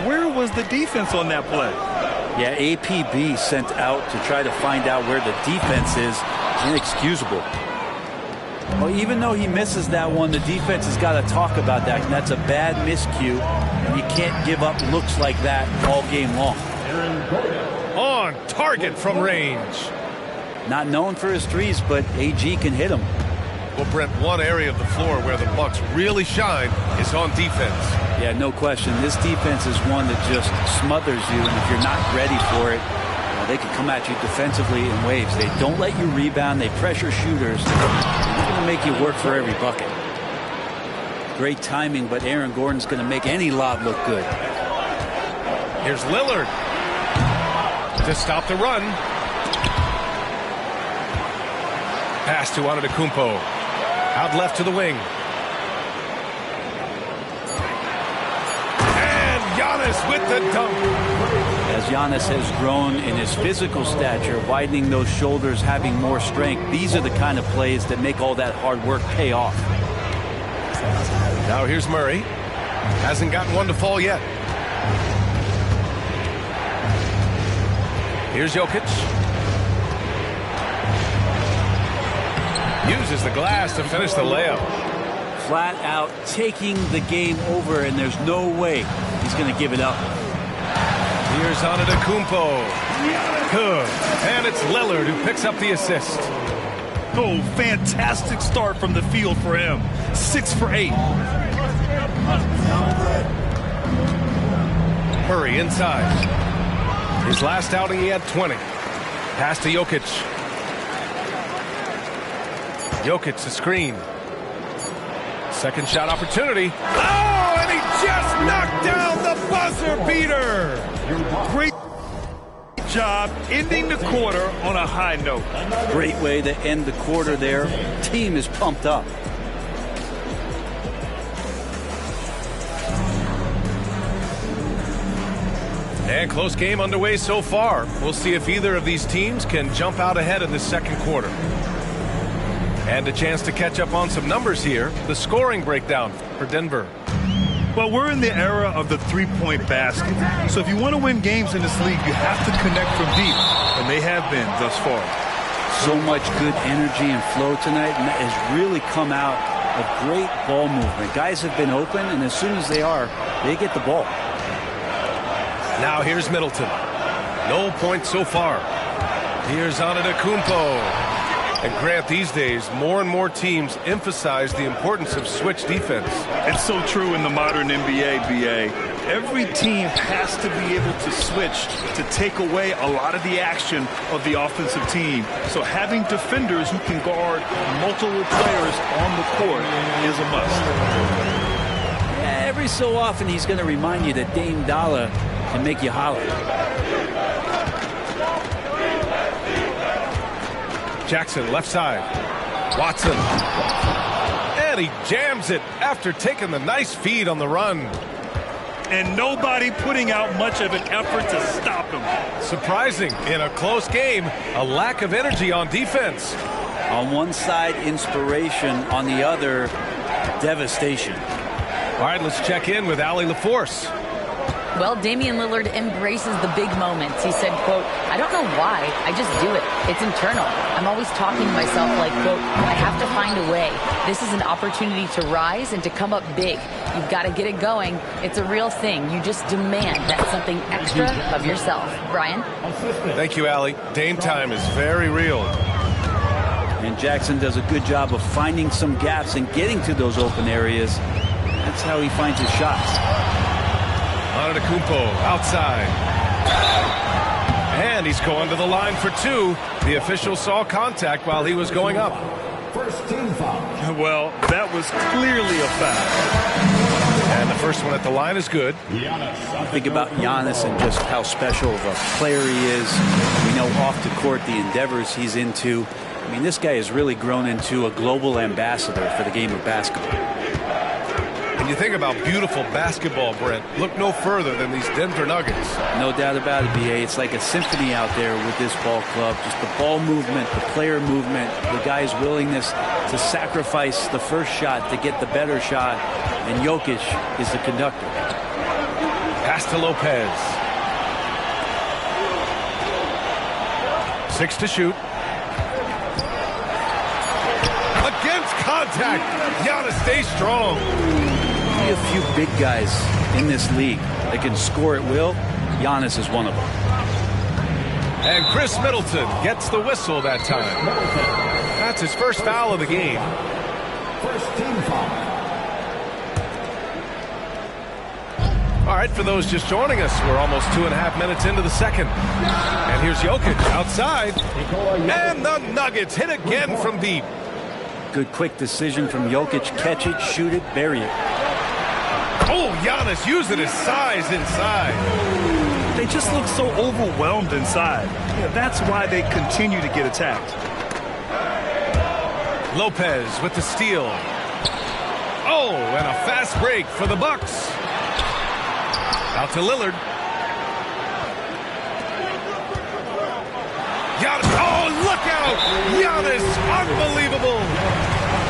where was the defense on that play? Yeah, APB sent out to try to find out where the defense is. Inexcusable. Well, even though he misses that one, the defense has got to talk about that. And that's a bad miscue. And you can't give up looks like that all game long. On target from range. Not known for his threes, but AG can hit him. Well, Brent, one area of the floor where the Bucks really shine is on defense. Yeah, no question. This defense is one that just smothers you. And if you're not ready for it, they can come at you defensively in waves. They don't let you rebound. They pressure shooters. They're going to make you work for every bucket. Great timing, but Aaron Gordon's going to make any lob look good. Here's Lillard to stop the run. Pass to Antetokounmpo. Out left to the wing. And Giannis with the dunk. As Giannis has grown in his physical stature, widening those shoulders, having more strength, these are the kind of plays that make all that hard work pay off. Now here's Murray. Hasn't gotten one to fall yet. Here's Jokic. Uses the glass to finish the layup. Flat out taking the game over, and there's no way he's going to give it up. Here's Antetokounmpo. Good. And it's Lillard who picks up the assist. Oh, fantastic start from the field for him. 6 for 8. Murray inside. His last outing, he had 20. Pass to Jokic. Jokic, the screen. Second shot opportunity. Oh, and he just knocked down the buzzer beater. Great job ending the quarter on a high note. Great way to end the quarter there. Team is pumped up. And close game underway so far. We'll see if either of these teams can jump out ahead in the second quarter. And a chance to catch up on some numbers here. The scoring breakdown for Denver. Well, we're in the era of the three-point basket. So if you want to win games in this league, you have to connect from deep. And they have been thus far. So much good energy and flow tonight, and that has really come out of great ball movement. Guys have been open, and as soon as they are, they get the ball. Now here's Middleton. No points so far. Here's Antetokounmpo. And Grant, these days, more and more teams emphasize the importance of switch defense. It's so true in the modern NBA, BA. Every team has to be able to switch to take away a lot of the action of the offensive team. So having defenders who can guard multiple players on the court is a must. Every so often, he's going to remind you that Dame Dollar can make you holler. Jackson, left side. Watson. And he jams it after taking the nice feed on the run. And nobody putting out much of an effort to stop him. Surprising in a close game, a lack of energy on defense. On one side, inspiration. On the other, devastation. All right, let's check in with Allie LaForce. Well, Damian Lillard embraces the big moments. He said, quote, "I don't know why, I just do it. It's internal. I'm always talking to myself like, quote, I have to find a way. This is an opportunity to rise and to come up big. You've got to get it going. It's a real thing. You just demand that something extra of yourself." Brian? Thank you, Allie. Dame time is very real. And Jackson does a good job of finding some gaps and getting to those open areas. That's how he finds his shots. Antetokounmpo outside. And he's going to the line for two. The official saw contact while he was going up. First team foul. Well, that was clearly a foul. And the first one at the line is good. Think about Giannis and just how special of a player he is. We know off the court the endeavors he's into. I mean, this guy has really grown into a global ambassador for the game of basketball. When you think about beautiful basketball, Brent, look no further than these Denver Nuggets. No doubt about it, B.A. It's like a symphony out there with this ball club. Just the ball movement, the player movement, the guy's willingness to sacrifice the first shot to get the better shot. And Jokic is the conductor. Pass to Lopez. 6 to shoot. Against contact. Giannis stays strong. A few big guys in this league that can score at will. Giannis is one of them. And Chris Middleton gets the whistle that time. That's his first foul of the game. First team foul. All right, for those just joining us, we're almost 2.5 minutes into the second. And here's Jokic outside. And the Nuggets hit again from deep. Good quick decision from Jokic. Catch it, shoot it, bury it. Oh, Giannis using his size inside. They just look so overwhelmed inside. Yeah, that's why they continue to get attacked. Lopez with the steal. Oh, and a fast break for the Bucks. Out to Lillard. Giannis. Oh, look out! Giannis, unbelievable.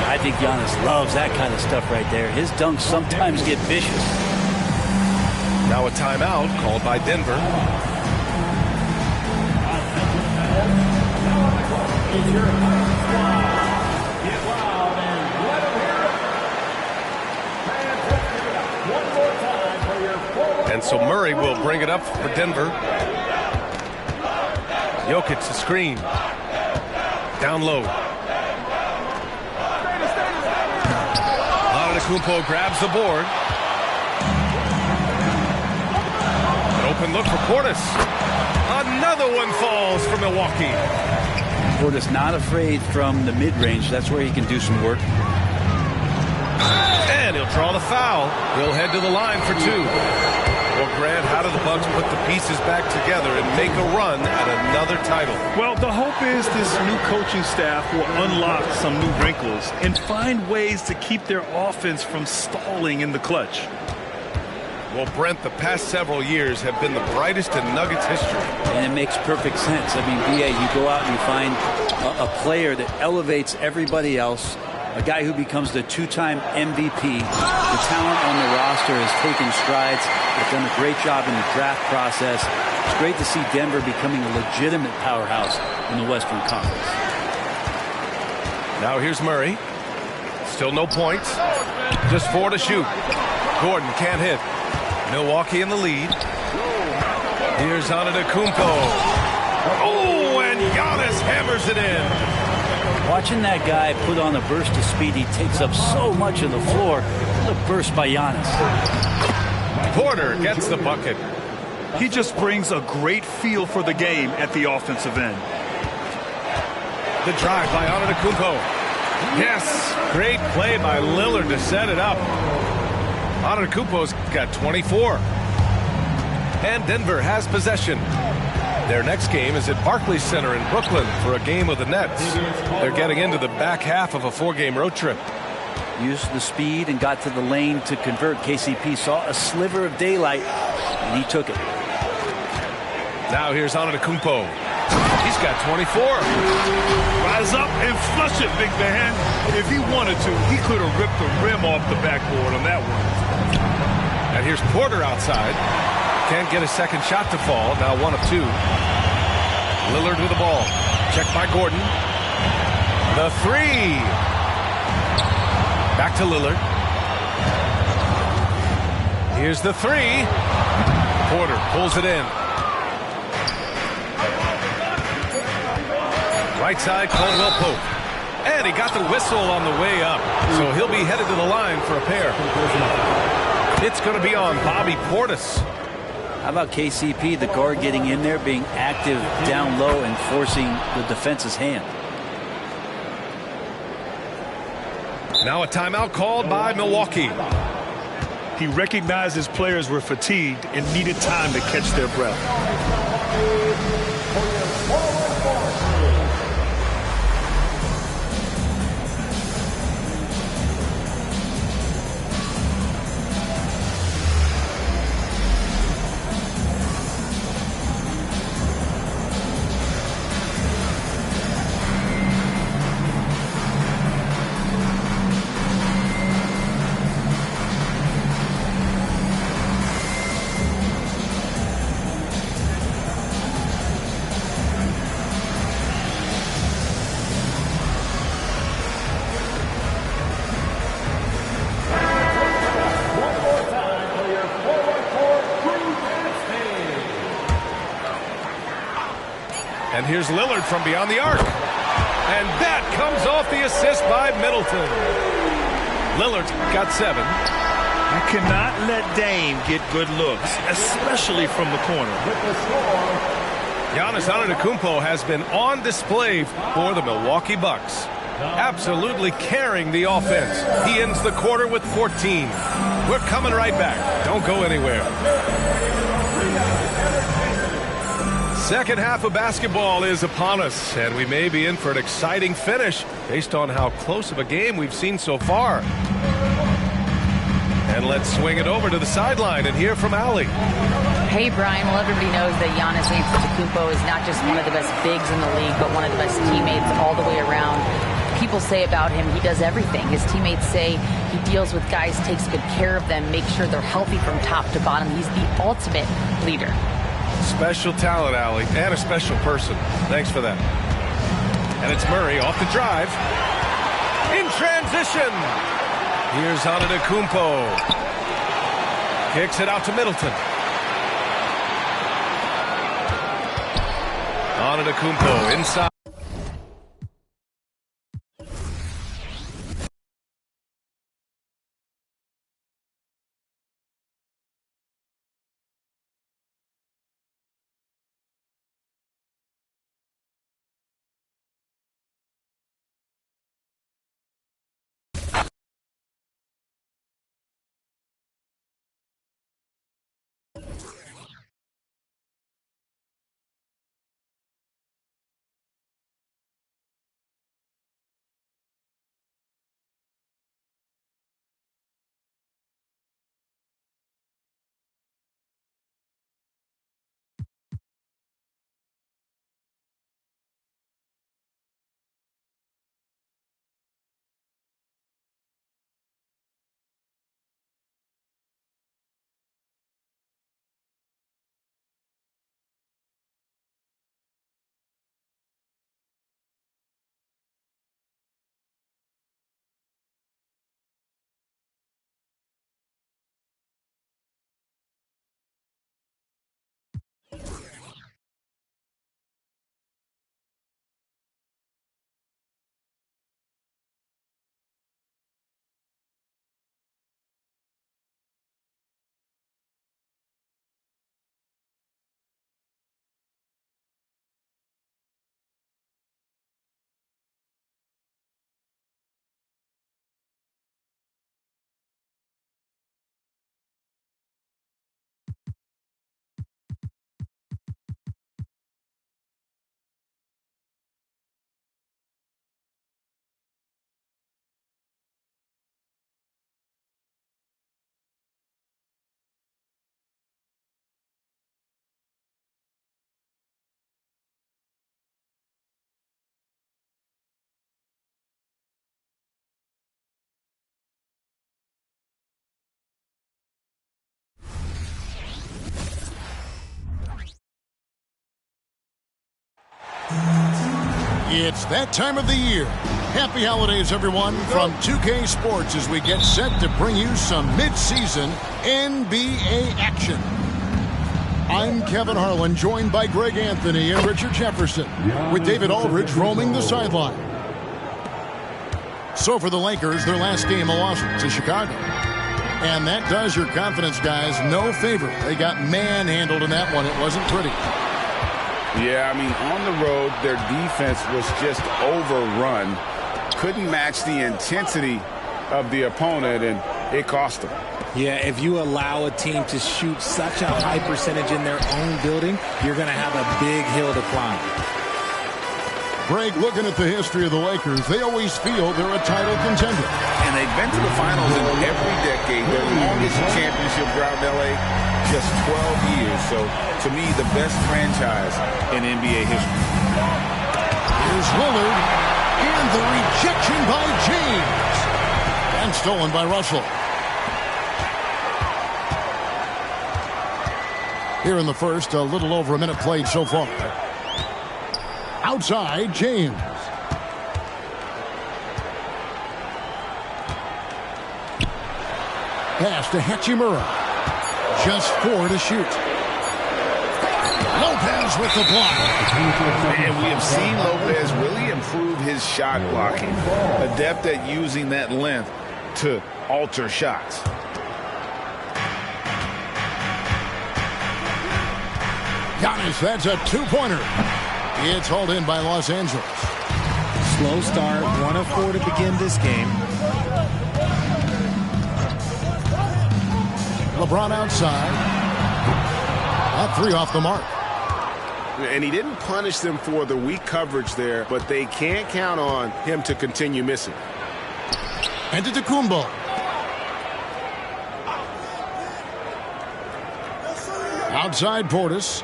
I think Giannis loves that kind of stuff right there. His dunks sometimes get vicious. Now a timeout called by Denver. And so Murray will bring it up for Denver. Jokic the screen. Down low. Antetokounmpo grabs the board. An open look for Portis. Another one falls for Milwaukee. Portis not afraid from the mid-range. That's where he can do some work. And he'll draw the foul. He'll head to the line for two. Well, Grant, how do the Bucks put the pieces back together and make a run at another title? Well, the hope is this new coaching staff will unlock some new wrinkles and find ways to keep their offense from stalling in the clutch. Well, Brent, the past several years have been the brightest in Nuggets history. And it makes perfect sense. I mean, B.A., you go out and you find a player that elevates everybody else, a guy who becomes the two-time MVP. The talent on the roster has taken strides. They've done a great job in the draft process. It's great to see Denver becoming a legitimate powerhouse in the Western Conference. Now here's Murray. Still no points. Just 4 to shoot. Gordon can't hit. Milwaukee in the lead. Here's Antetokounmpo. Oh, and Giannis hammers it in. Watching that guy put on a burst of speed, he takes up so much of the floor. The burst by Giannis. Porter gets the bucket. He just brings a great feel for the game at the offensive end. The drive by Antetokounmpo. Yes, great play by Lillard to set it up. Antetokounmpo's got 24. And Denver has possession. Their next game is at Barclays Center in Brooklyn for a game with the Nets. They're getting into the back half of a 4-game road trip. Used the speed and got to the lane to convert. KCP saw a sliver of daylight, and he took it. Now here's Antetokounmpo. He's got 24. Rise up and flush it, big man. If he wanted to, he could have ripped the rim off the backboard on that one. And here's Porter outside. Can't get a second shot to fall. Now 1 of 2. Lillard with the ball. Checked by Gordon. The 3. Back to Lillard. Here's the 3. Porter pulls it in. Right side, Caldwell Pope. And he got the whistle on the way up. So he'll be headed to the line for a pair. It's going to be on Bobby Portis. How about KCP, the guard, getting in there, being active down low and forcing the defense's hand? Now a timeout called by Milwaukee. He recognized his players were fatigued and needed time to catch their breath. And here's Lillard from beyond the arc. And that comes off the assist by Middleton. Lillard's got 7. You cannot let Dame get good looks, especially from the corner. Giannis Antetokounmpo has been on display for the Milwaukee Bucks. Absolutely carrying the offense. He ends the quarter with 14. We're coming right back. Don't go anywhere. Second half of basketball is upon us, and we may be in for an exciting finish based on how close of a game we've seen so far. And let's swing it over to the sideline and hear from Allie. Hey, Brian. Well, everybody knows that Giannis Antetokounmpo is not just one of the best bigs in the league, but one of the best teammates all the way around. People say about him, he does everything. His teammates say he deals with guys, takes good care of them, makes sure they're healthy from top to bottom. He's the ultimate leader. Special talent, Allie, and a special person. Thanks for that. And it's Murray off the drive. In transition. Here's Antetokounmpo. Kicks it out to Middleton. Antetokounmpo inside. It's that time of the year. Happy holidays, everyone, from 2K Sports as we get set to bring you some mid-season NBA action. I'm Kevin Harlan, joined by Greg Anthony and Richard Jefferson, with David Aldridge roaming the sideline. So for the Lakers, their last game a loss to Chicago. And that does your confidence guys no favor. They got manhandled in that one. It wasn't pretty. Yeah, I mean, on the road, their defense was just overrun. Couldn't match the intensity of the opponent, and it cost them. Yeah, if you allow a team to shoot such a high percentage in their own building, you're going to have a big hill to climb. Greg, looking at the history of the Lakers, they always feel they're a title contender. And they've been to the finals in every decade. Their longest championship drought in L.A., just 12 years. So, to me, the best franchise in NBA history. Here's Lillard, and the rejection by James. And stolen by Russell. Here in the first, a little over a minute played so far. Outside, James. Pass to Hachimura. Just 4 to shoot. Lopez with the block. And we have seen Lopez really improve his shot blocking. Adept at using that length to alter shots. Giannis, that's a two-pointer. It's hauled in by Los Angeles. Slow start, 1 of 4 to begin this game. LeBron outside. That 3 off the mark. And he didn't punish them for the weak coverage there, but they can't count on him to continue missing. And to Kumbo. Outside Portis.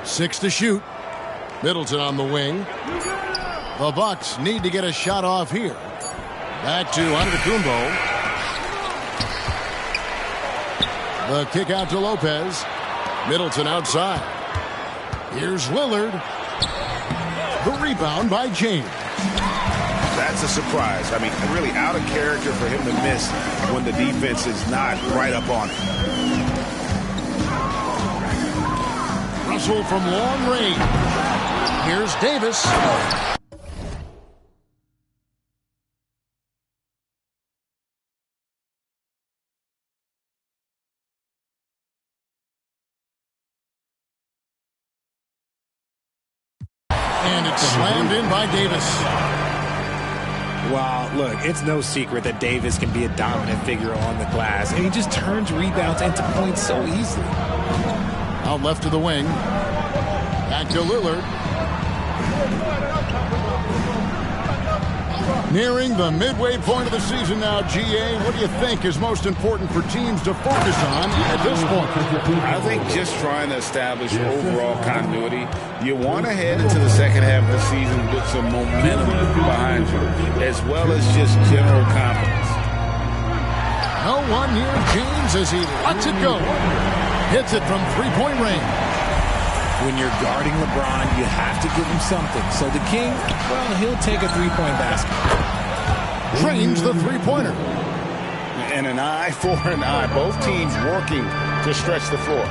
6 to shoot. Middleton on the wing. The Bucks need to get a shot off here. Back to Antetokounmpo. The kick out to Lopez. Middleton outside. Here's Lillard. The rebound by James. That's a surprise. I mean, really out of character for him to miss when the defense is not right up on it. Russell from long range. Here's Davis. And it's slammed in by Davis. Well, look, it's no secret that Davis can be a dominant figure on the glass, and he just turns rebounds into points so easily. Out left to the wing. Back to Lillard. Nearing the midway point of the season now, GA. What do you think is most important for teams to focus on at this point? I think just trying to establish overall continuity. You want to head into the second half of the season with some momentum behind you, as well as just general confidence. No one near James as he lets it go. Hits it from three-point range. When you're guarding LeBron, you have to give him something. So the King, well, he'll take a three-point basket. Drains the three-pointer. And an eye for an eye. Both teams working to stretch the floor.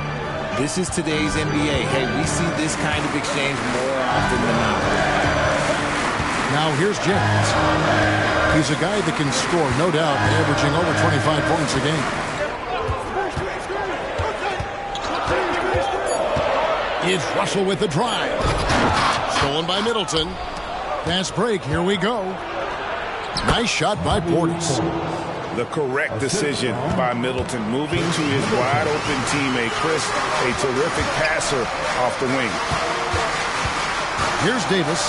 This is today's NBA. Hey, we see this kind of exchange more often than not. Now here's James. He's a guy that can score, no doubt, averaging over 25 points a game. It's Russell with the drive. Stolen by Middleton. Fast break. Here we go. Nice shot by Portis. The correct decision by Middleton, moving to his wide-open teammate, Chris, a terrific passer off the wing. Here's Davis.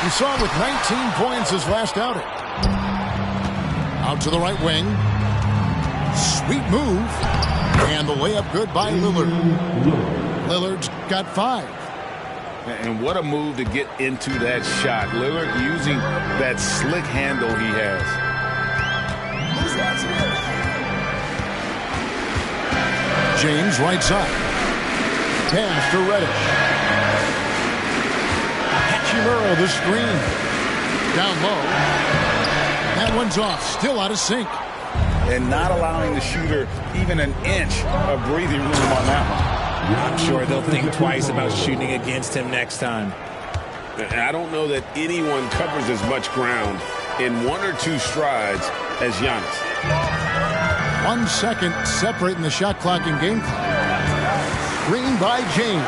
We saw with 19 points his last outing. Out to the right wing. Sweet move. And the layup good by Lillard. Lillard's got 5. And what a move to get into that shot. Lillard using that slick handle he has. James right side. Pass to Reddish. Hachimura, the screen. Down low. That one's off. Still out of sync. And not allowing the shooter even an inch of breathing room on that one. I'm sure they'll think twice about shooting against him next time. I don't know that anyone covers as much ground in 1 or 2 strides as Giannis. 1 second separating the shot clock and game clock. Green by James.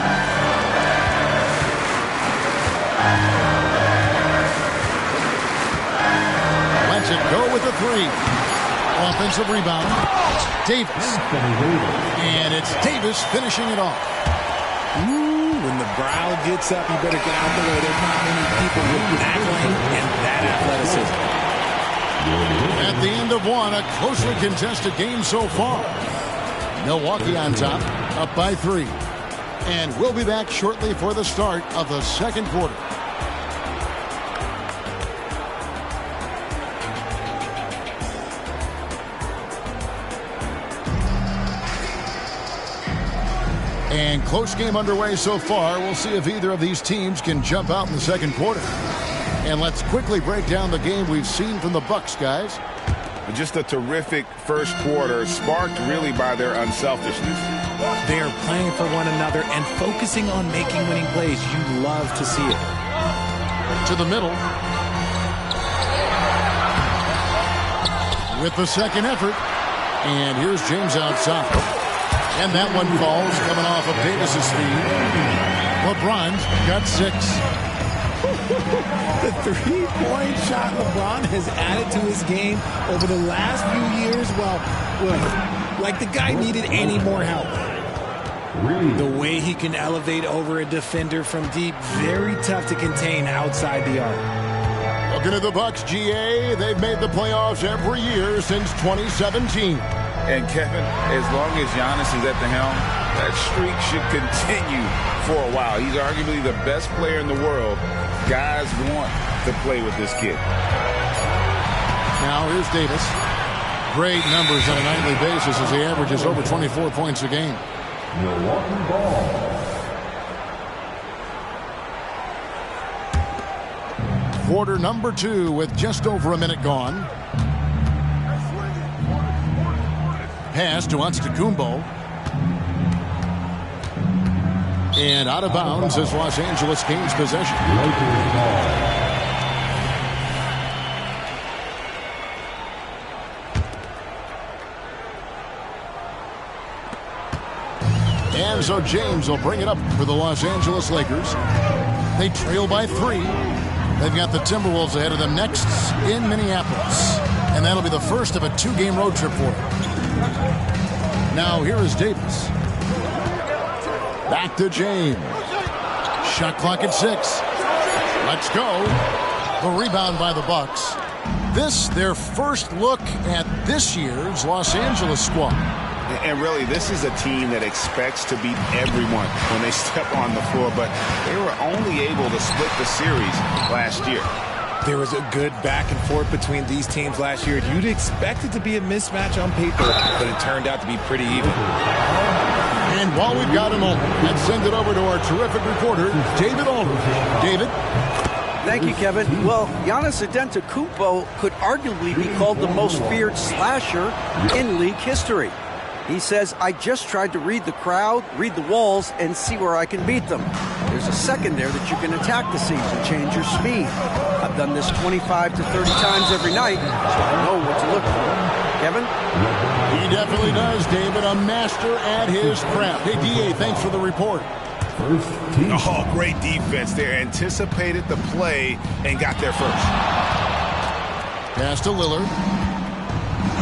Lets it go with the 3. Offensive rebound. Davis. And it's Davis finishing it off. Ooh, when the brow gets up, you better get out the way. There's not many people with that length and that athleticism. At the end of 1, a closely contested game so far. Milwaukee on top, up by 3. And we'll be back shortly for the start of the second quarter. And close game underway so far. We'll see if either of these teams can jump out in the second quarter. And let's quickly break down the game we've seen from the Bucks, guys. Just a terrific first quarter, sparked really by their unselfishness. They are playing for one another and focusing on making winning plays. You love to see it. To the middle. With the second effort. And here's James outside. And that one falls coming off of Davis's feed. LeBron's got 6. The 3-point shot LeBron has added to his game over the last few years. Well, like the guy needed any more help. The way he can elevate over a defender from deep, very tough to contain outside the arc. Looking at the Bucks, GA, they've made the playoffs every year since 2017. And Kevin, as long as Giannis is at the helm, that streak should continue for a while. He's arguably the best player in the world. Guys want to play with this kid. Now here's Davis. Great numbers on a nightly basis as he averages over 24 points a game. Milwaukee ball. Quarter number 2 with just over a minute gone. Pass to Antetokounmpo. And out of bounds as Los Angeles gains possession. And so James will bring it up for the Los Angeles Lakers. They trail by 3. They've got the Timberwolves ahead of them next in Minneapolis. And that'll be the first of a 2-game road trip for them. Now here is Davis. Back to James. Shot clock at 6. Let's go. The rebound by the Bucks. This, their first look at this year's Los Angeles squad. And really, this is a team that expects to beat everyone when they step on the floor, but they were only able to split the series last year. There was a good back and forth between these teams last year. You'd expect it to be a mismatch on paper, but it turned out to be pretty even. And while we've got a moment, let's send it over to our terrific reporter, David Aldridge. David? Thank you, Kevin. Well, Giannis Antetokounmpo could arguably be called the most feared slasher in league history. He says, I just tried to read the crowd, read the walls, and see where I can beat them. There's a second there that you can attack the seams and change your speed. I've done this 25 to 30 times every night, so I know what to look for. Kevin? He definitely does, David. A master at his craft. Hey, D.A., thanks for the report. Oh, great defense there. Anticipated the play and got there first. Pass to Lillard.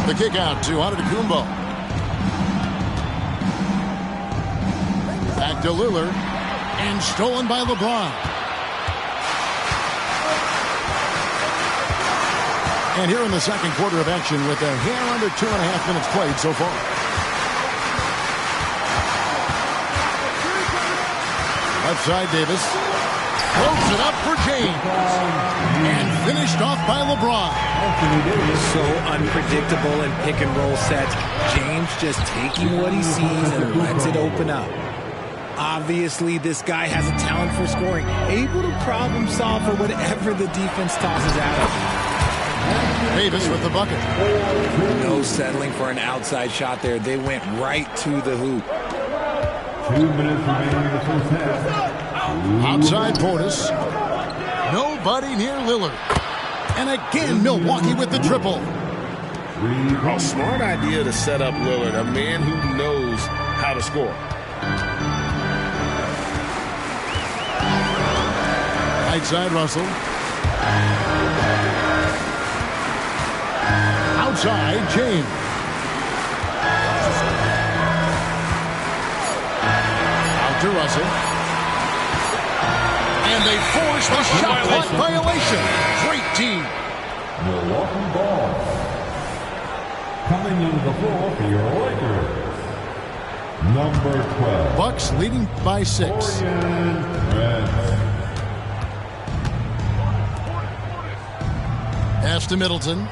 The kick out to Antetokounmpo. Back to Lillard. And stolen by LeBron. And here in the second quarter of action with a hair under 2.5 minutes played so far. Left side, Davis. Throws it up for James. And finished off by LeBron. So unpredictable in pick and roll sets. James just taking what he sees and lets it open up. Obviously, this guy has a talent for scoring, able to problem solve for whatever the defense tosses at him. Davis with the bucket. No settling for an outside shot there. They went right to the hoop. 2 minutes remaining in the first half. Outside Portis. Nobody near Lillard. And again, Milwaukee with the triple. A smart idea to set up Lillard, a man who knows how to score. Right side Russell. Outside James. Out to Russell. And they force the shot clock violation. Great team. Milwaukee ball. Coming into the floor for your Lakers. Number 12. Bucks leading by 6. Pass to Middleton.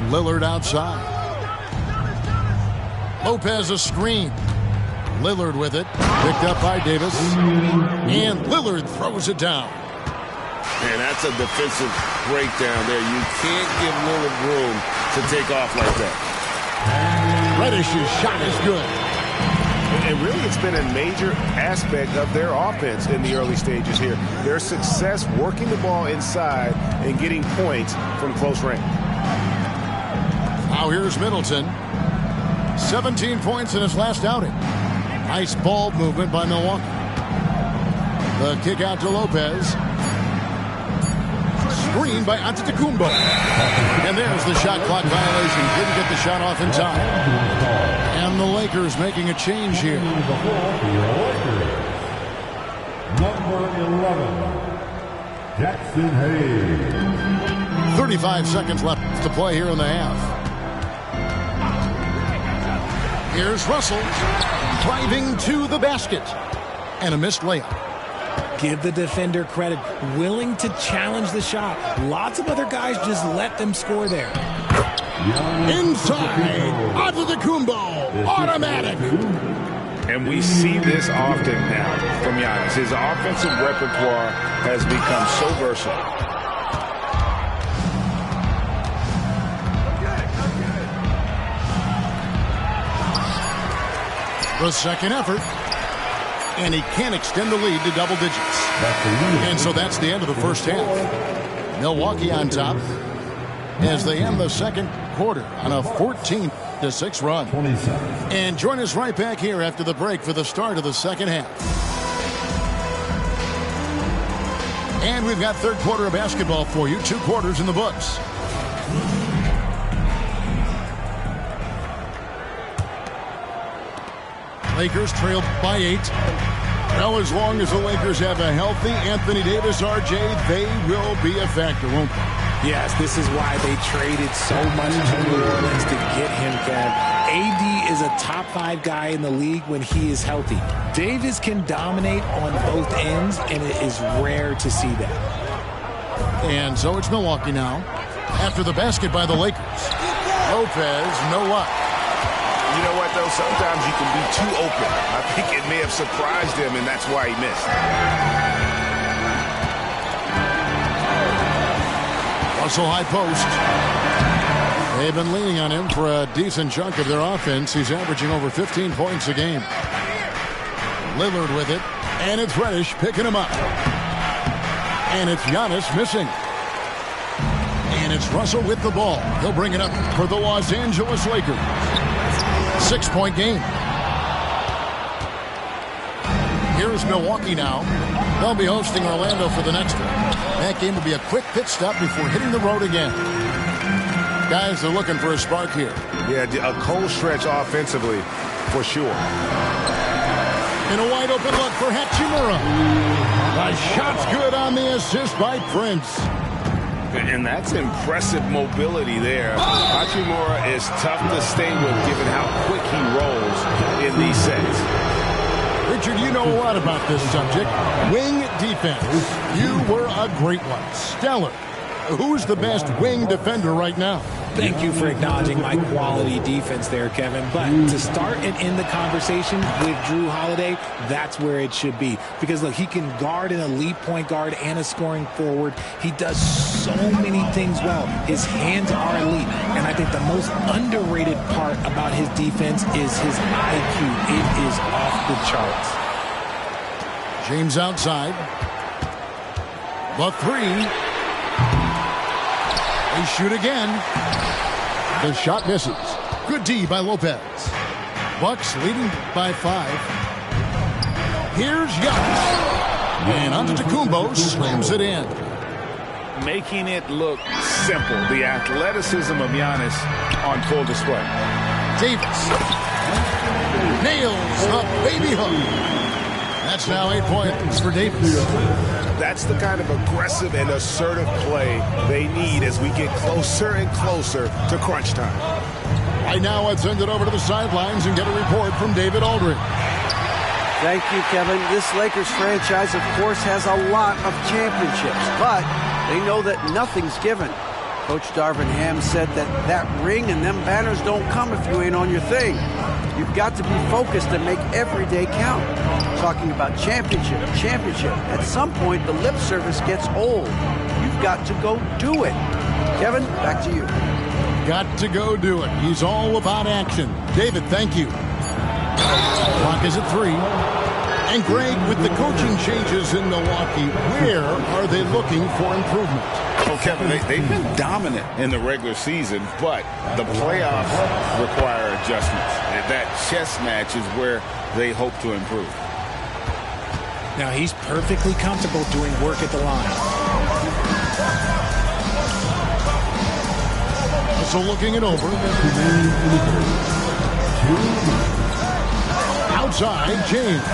Lillard outside. Lopez a screen. Lillard with it. Picked up by Davis. And Lillard throws it down. Man, that's a defensive breakdown there. You can't give Lillard room to take off like that. Reddish's shot is good. And really, it's been a major aspect of their offense in the early stages here. Their success working the ball inside and getting points from close range. Now here's Middleton. 17 points in his last outing. Nice ball movement by Milwaukee. The kick out to Lopez. Screen by Antetokounmpo. And there's the shot clock violation. Didn't get the shot off in time. And the Lakers making a change here. Number 11, Jackson Hayes. 35 seconds left to play here in the half. Here's Russell driving to the basket. And a missed layup. Give the defender credit, willing to challenge the shot. Lots of other guys just let them score there. Inside, Antetokounmpo, automatic. And we see this often now from Giannis. His offensive repertoire has become so versatile. The second effort. And he can't extend the lead to double digits. And so that's the end of the first half. Milwaukee on top as they end the second quarter on a 14-6 run. And join us right back here after the break for the start of the second half. And we've got third quarter of basketball for you. 2 quarters in the books. Lakers trailed by 8. Well, as long as the Lakers have a healthy Anthony Davis, RJ, they will be a factor, won't they? Yes, this is why they traded so much to New Orleans to get him, Kev. AD is a top 5 guy in the league when he is healthy. Davis can dominate on both ends, and it is rare to see that. And so it's Milwaukee now. After the basket by the Lakers. Lopez, no luck. You know what, though? Sometimes you can be too open. I think it may have surprised him, and that's why he missed. Russell high post. They've been leaning on him for a decent chunk of their offense. He's averaging over 15 points a game. Lillard with it. And it's Reddish picking him up. And it's Giannis missing. And it's Russell with the ball. He'll bring it up for the Los Angeles Lakers. 6-point game. Here's Milwaukee now. They'll be hosting Orlando for the next one. That game will be a quick pit stop before hitting the road again. Guys are looking for a spark here. Yeah, a cold stretch offensively, for sure. And a wide open look for Hachimura. The shot's good on the assist by Prince. And that's impressive mobility there. Hachimura is tough to stay with given how quick he rolls in these sets. Richard, you know a lot about this subject. Wing defense. You were a great one. Stellar. who's the best wing defender right now? Thank you for acknowledging my quality defense there, Kevin. But to start and end the conversation with Drew Holiday, that's where it should be. Because, look, he can guard an elite point guard and a scoring forward. He does so many things well. His hands are elite. And I think the most underrated part about his defense is his IQ. It is off the charts. James outside. The three. They shoot again. The shot misses. Good D by Lopez. Bucks leading by 5. Here's Giannis. And Antetokounmpo slams it in. Making it look simple. The athleticism of Giannis on full display. Davis nails the baby hook. That's now 8 points for Davis. That's the kind of aggressive and assertive play they need as we get closer and closer to crunch time. Right now, let's send it over to the sidelines and get a report from David Aldridge. Thank you, Kevin. This Lakers franchise, of course, has a lot of championships, but they know that nothing's given. Coach Darvin Ham said that ring and them banners don't come if you ain't on your thing. You've got to be focused and make every day count. Talking about championship. At some point, the lip service gets old. You've got to go do it. Kevin, back to you. Got to go do it. He's all about action. David, thank you. Clock is at 3. And Greg, with the coaching changes in Milwaukee, where are they looking for improvement? Well, Kevin, they've been dominant in the regular season, but the playoffs require adjustments. That chess match is where they hope to improve. Now, he's perfectly comfortable doing work at the line. So looking it over. Outside, James.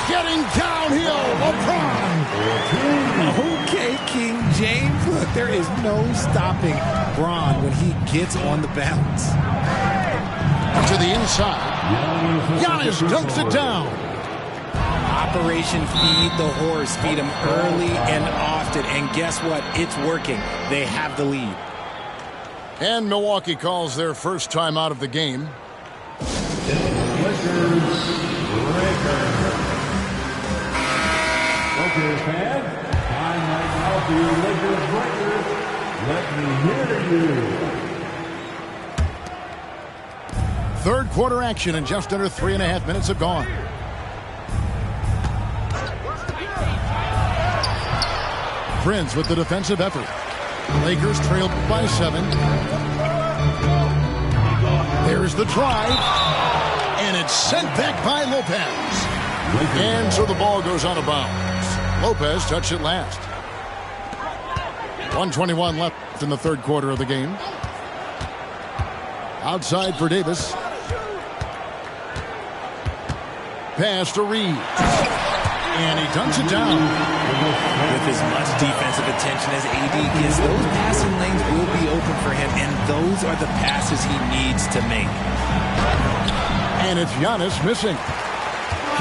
Getting downhill, LeBron. Okay, King James. Look, there is no stopping Bron when he gets on the bounce. To the inside. Giannis dunks it down. Operation Feed the Horse. Feed him early and often. And guess what? It's working. They have the lead. And Milwaukee calls their first time out of the game. Okay, fans, time right now for your Lakers breakers. Let me hear you. Third quarter action and just under 3.5 minutes have gone. Prince with the defensive effort. Lakers trailed by 7. There's the drive. And it's sent back by Lopez. And so the ball goes out of bounds. Lopez touched it last. 1:21 left in the third quarter of the game. Outside for Davis. Pass to Reed. And he dunks it down. With as much defensive attention as AD gets, those passing lanes will be open for him, and those are the passes he needs to make. And it's Giannis missing.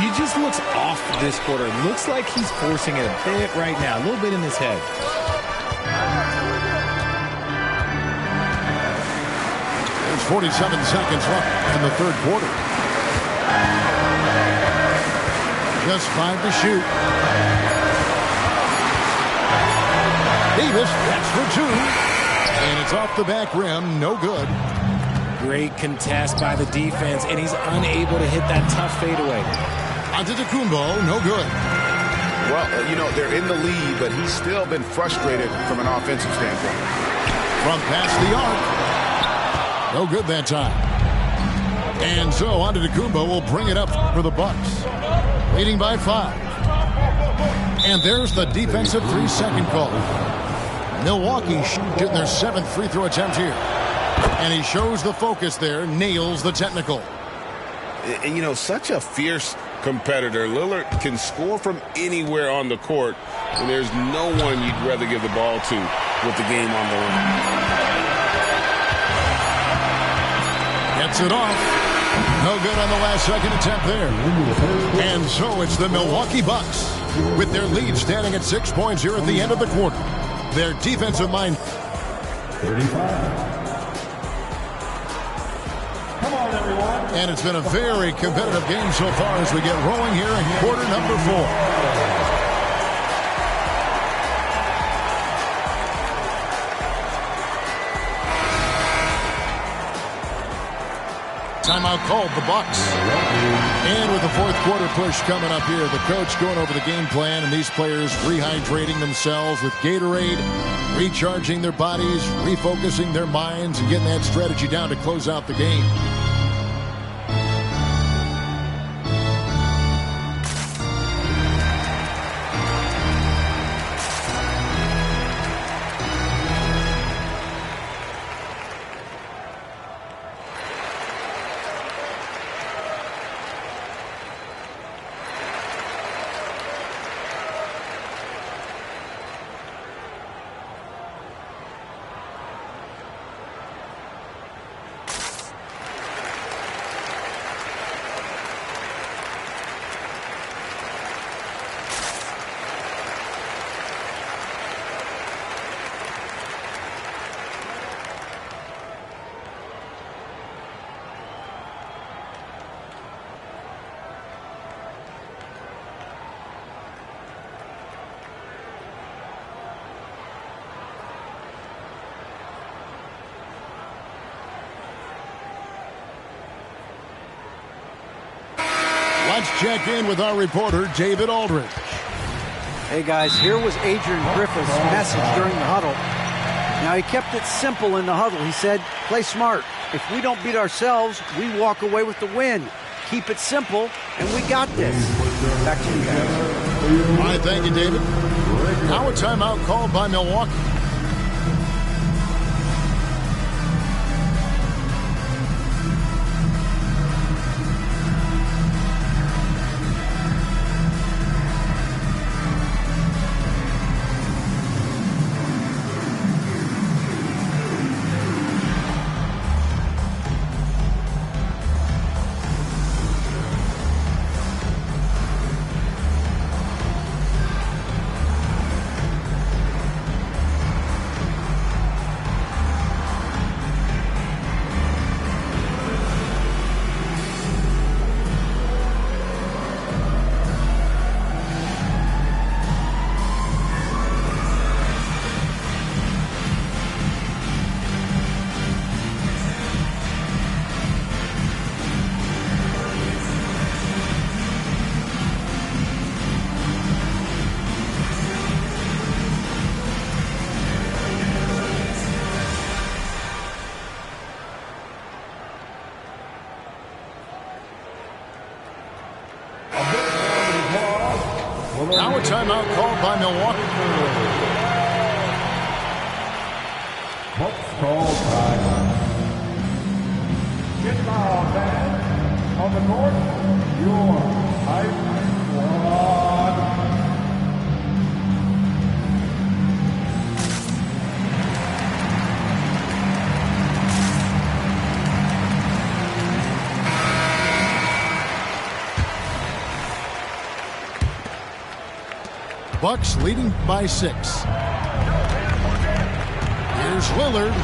He just looks off this quarter. Looks like he's forcing it a bit right now. A little bit in his head. There's 47 seconds left in the third quarter. Just 5 to shoot. Davis, that's for 2. And it's off the back rim. No good. Great contest by the defense, and he's unable to hit that tough fadeaway. Antetokounmpo, no good. Well, they're in the lead, but he's still been frustrated from an offensive standpoint. From past the arc. No good that time. And so Antetokounmpo will bring it up for the Bucks. Leading by 5. And there's the defensive 3-second call. Milwaukee shooting their 7th free throw attempt here. And he shows the focus there, nails the technical. And such a fierce competitor. Lillard can score from anywhere on the court, and there's no one you'd rather give the ball to with the game on the line. Gets it off. No good on the last second attempt there. And so it's the Milwaukee Bucks with their lead standing at 6 points here at the end of the quarter. Their defensive mind. 35. Come on, everyone. And it's been a very competitive game so far as we get rolling here in quarter number 4. Timeout called, the Bucks. And with the fourth quarter push coming up here, the coach going over the game plan and these players rehydrating themselves with Gatorade, recharging their bodies, refocusing their minds, and getting that strategy down to close out the game. Let's check in with our reporter, David Aldridge. Hey, guys, here was Adrian Griffith's message during the huddle. Now, he kept it simple in the huddle. He said, play smart. If we don't beat ourselves, we walk away with the win. Keep it simple, and we got this. Back to you guys. All right, thank you, David. Now a timeout called by Milwaukee. Now a timeout called by Milwaukee. Bucks call time. Get foul, fans. On the court, your hype squad. Bucks leading by 6. Here's Lillard.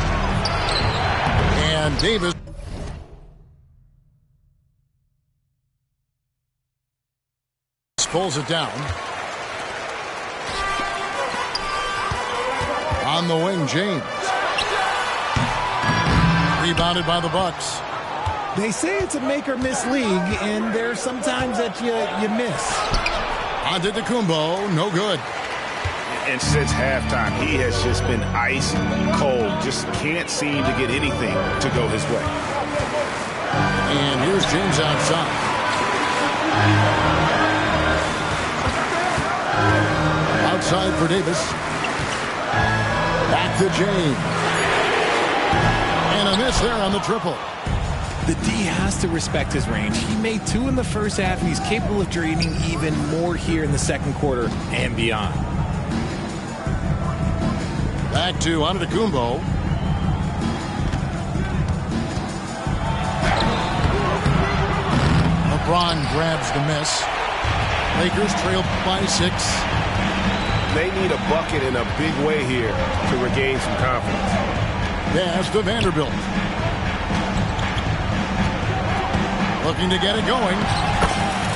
And Davis pulls it down. On the wing, James. Rebounded by the Bucks. They say it's a make-or-miss league, and there's sometimes that you miss. Antetokounmpo, no good. And since halftime, he has just been ice cold. Just can't seem to get anything to go his way. And here's James outside. Outside for Davis. Back to James. And a miss there on the triple. The D has to respect his range. He made 2 in the first half, and he's capable of draining even more here in the second quarter and beyond. Back to Antetokounmpo. LeBron grabs the miss. Lakers trail by 6. they need a bucket in a big way here to regain some confidence. Pass to Vanderbilt. Looking to get it going.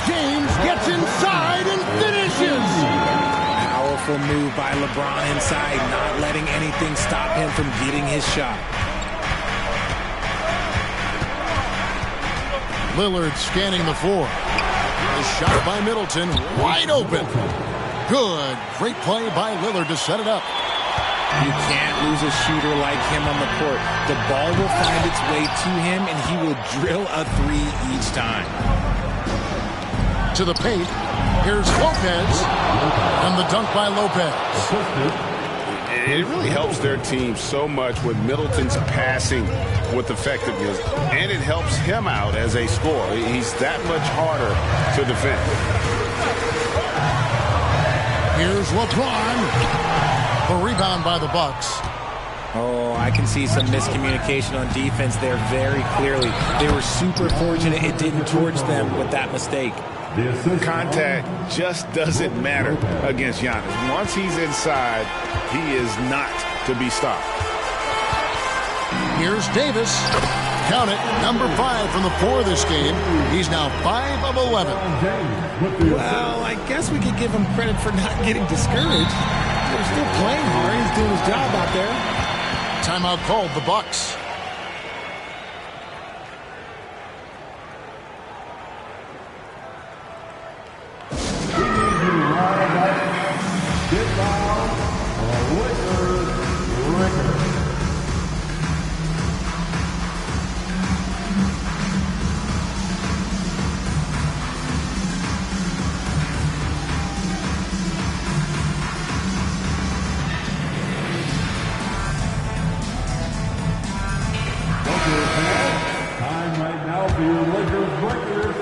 James gets inside and finishes. Powerful move by LeBron inside, not letting anything stop him from getting his shot. Lillard scanning the floor. A shot by Middleton, wide open. Good. Great play by Lillard to set it up. You can't lose a shooter like him on the court. The ball will find its way to him, and he will drill a three each time. To the paint. Here's Lopez. And the dunk by Lopez. It really helps their team so much with Middleton's passing with effectiveness, and it helps him out as a scorer. He's that much harder to defend. Here's LeBron. The rebound by the Bucks. Oh, I can see some miscommunication on defense there very clearly. They were super fortunate it didn't torch them with that mistake. Contact just doesn't matter against Giannis. Once he's inside, he is not to be stopped. Here's Davis. Count it, number 5 from the 4 this game. He's now 5 of 11. Well, I guess we could give him credit for not getting discouraged. They're still playing hard. He's doing his job out there. Timeout called, the Bucks. Time right now for your Lakers breakers.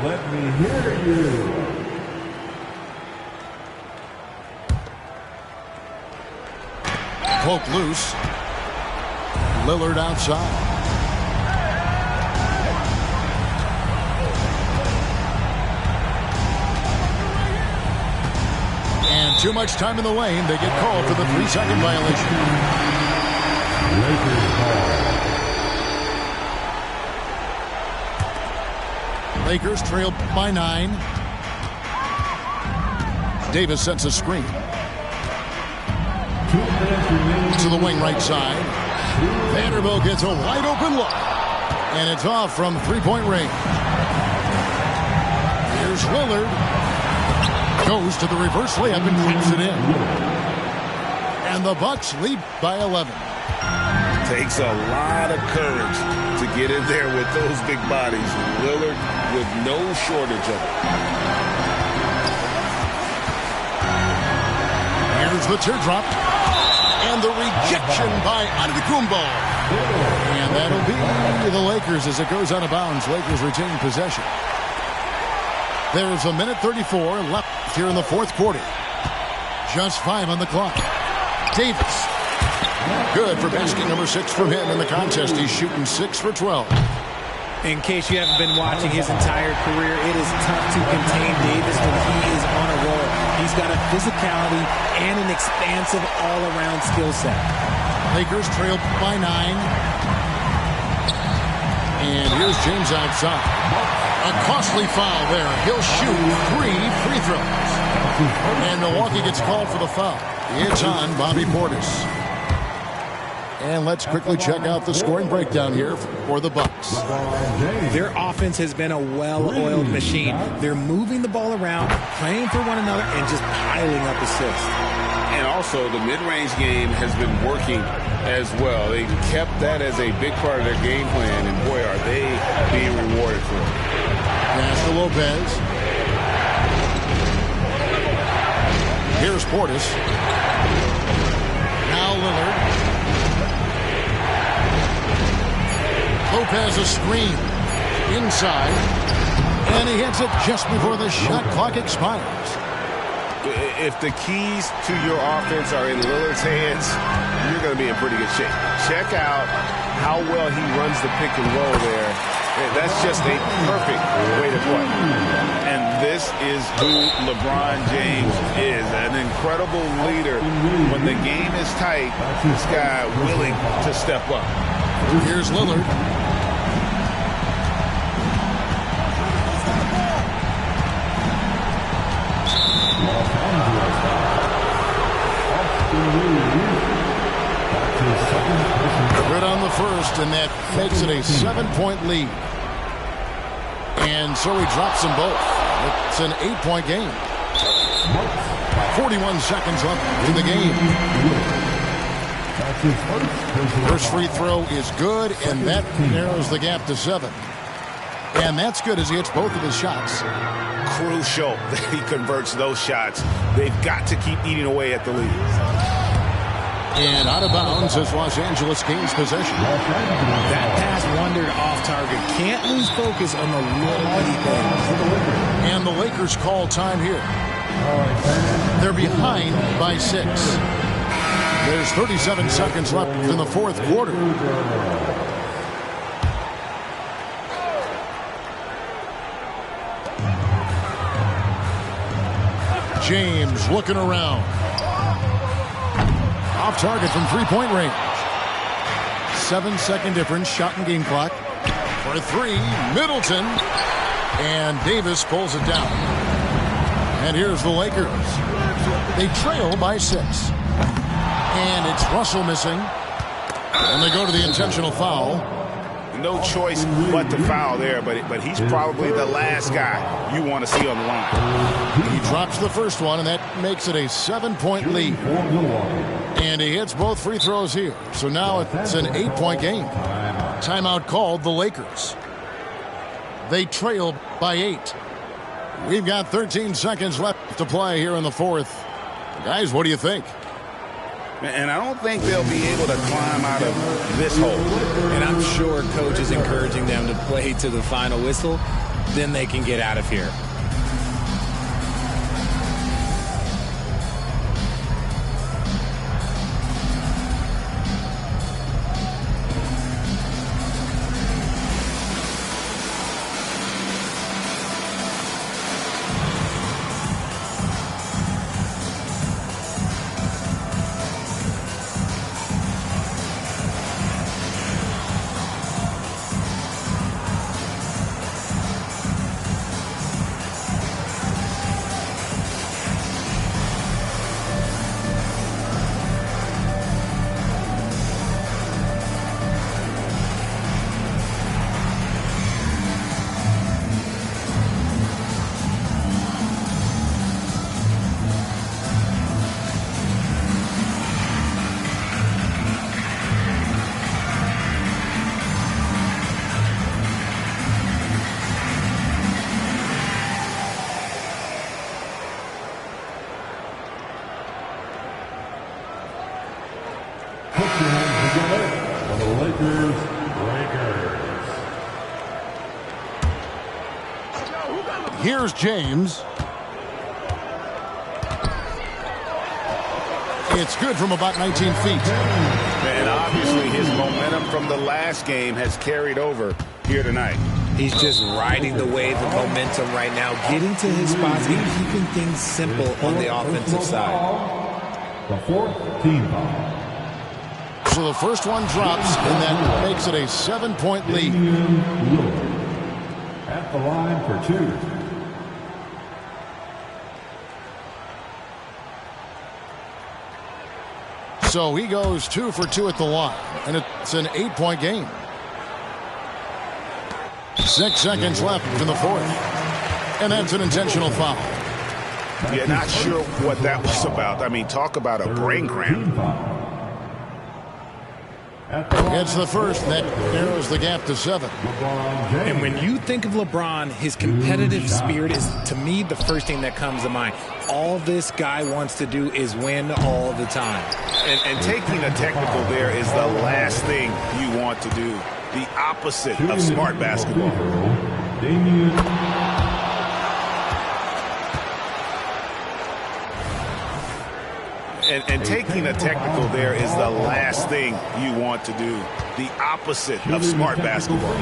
Let me hear you. Poke loose. Lillard outside. And too much time in the lane. They get called for the 3-second violation. Lakers ball. Lakers trail by 9. Davis sets a screen. To the wing right side. Vanderbilt gets a wide open look. And it's off from three-point range. Here's Lillard. Goes to the reverse layup and clips it in. And the Bucks lead by 11. Takes a lot of courage to get in there with those big bodies. Lillard with no shortage of it. Here's the teardrop. And the rejection by Antetokounmpo. And that'll be the Lakers as it goes out of bounds. Lakers retain possession. There's a minute 34 left here in the fourth quarter. Just 5 on the clock. Davis. Good for basket number 6 from him in the contest. He's shooting 6 for 12. In case you haven't been watching his entire career, it is tough to contain Davis when he is on a roll. He's got a physicality and an expansive all-around skill set. Lakers trail by 9. And here's James outside. A costly foul there. He'll shoot 3 free throws. And Milwaukee gets called for the foul. It's on Bobby Portis. And let's quickly check out the scoring breakdown here for the Bucks. Their offense has been a well-oiled machine. They're moving the ball around, playing for one another, and just piling up assists. And also, the mid-range game has been working as well. They kept that as a big part of their game plan, and boy, are they being rewarded for it. Pass to Lopez. Here's Portis. Now Lillard. Lopez a screen. Inside. And he hits it just before the shot clock expires. If the keys to your offense are in Lillard's hands, you're going to be in pretty good shape. Check out how well he runs the pick and roll there. That's just a perfect way to play. And this is who LeBron James is, an incredible leader. When the game is tight, this guy willing to step up. Here's Lillard. Right on the first, and that makes it a 7-point lead. And so he drops them both. It's an 8-point game. 41 seconds left in the game. First free throw is good, and that narrows the gap to 7. And that's good as he hits both of his shots. Crucial that he converts those shots. They've got to keep eating away at the lead. And out of bounds as Los Angeles gains possession. That pass wandered off target. Can't lose focus on the little bitty things. And the Lakers call time here. They're behind by 6. There's 37 seconds left in the fourth quarter. James looking around. Off target from three-point range. 7-second difference, shot and game clock. For 3, Middleton. And Davis pulls it down. And here's the Lakers. They trail by 6. And it's Russell missing. And they go to the intentional foul. No choice but to foul there, but he's probably the last guy you want to see on the line. He drops the first one, and that makes it a 7-point lead. And he hits both free throws here. So now it's an 8-point game. Timeout called the Lakers. They trail by 8. We've got 13 seconds left to play here in the fourth. Guys, what do you think? And I don't think they'll be able to climb out of this hole. And I'm sure coach is encouraging them to play to the final whistle. Then they can get out of here. Here's James. It's good from about 19 feet. And obviously his momentum from the last game has carried over here tonight. He's just riding the wave of momentum right now, getting to his spots and keeping things simple on the offensive side. The fourth team foul. So the first one drops, and that makes it a 7-point lead. At the line for 2. So he goes 2 for 2 at the line, and it's an 8-point game. 6 seconds left in the fourth, and that's an intentional foul. Yeah, not sure what that was about. I mean, talk about a brain cramp. Gets the first, and that narrows the gap to 7. And when you think of LeBron, his competitive spirit is, to me, the first thing that comes to mind. All this guy wants to do is win all the time. And taking a technical there is the last thing you want to do. The opposite of smart basketball. And taking a technical there is the last thing you want to do. The opposite of smart basketball.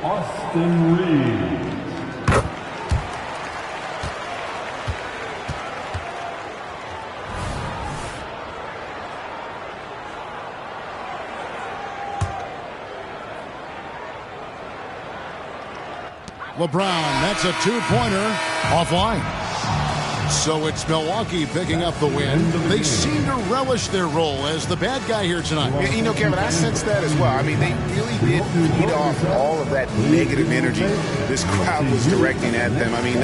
Austin Reed. LeBron, that's a two-pointer offline. So it's Milwaukee picking up the win. They seem to relish their role as the bad guy here tonight. Yeah, you know, Kevin, I sense that as well. I mean, they really did feed off all of that negative energy this crowd was directing at them. I mean,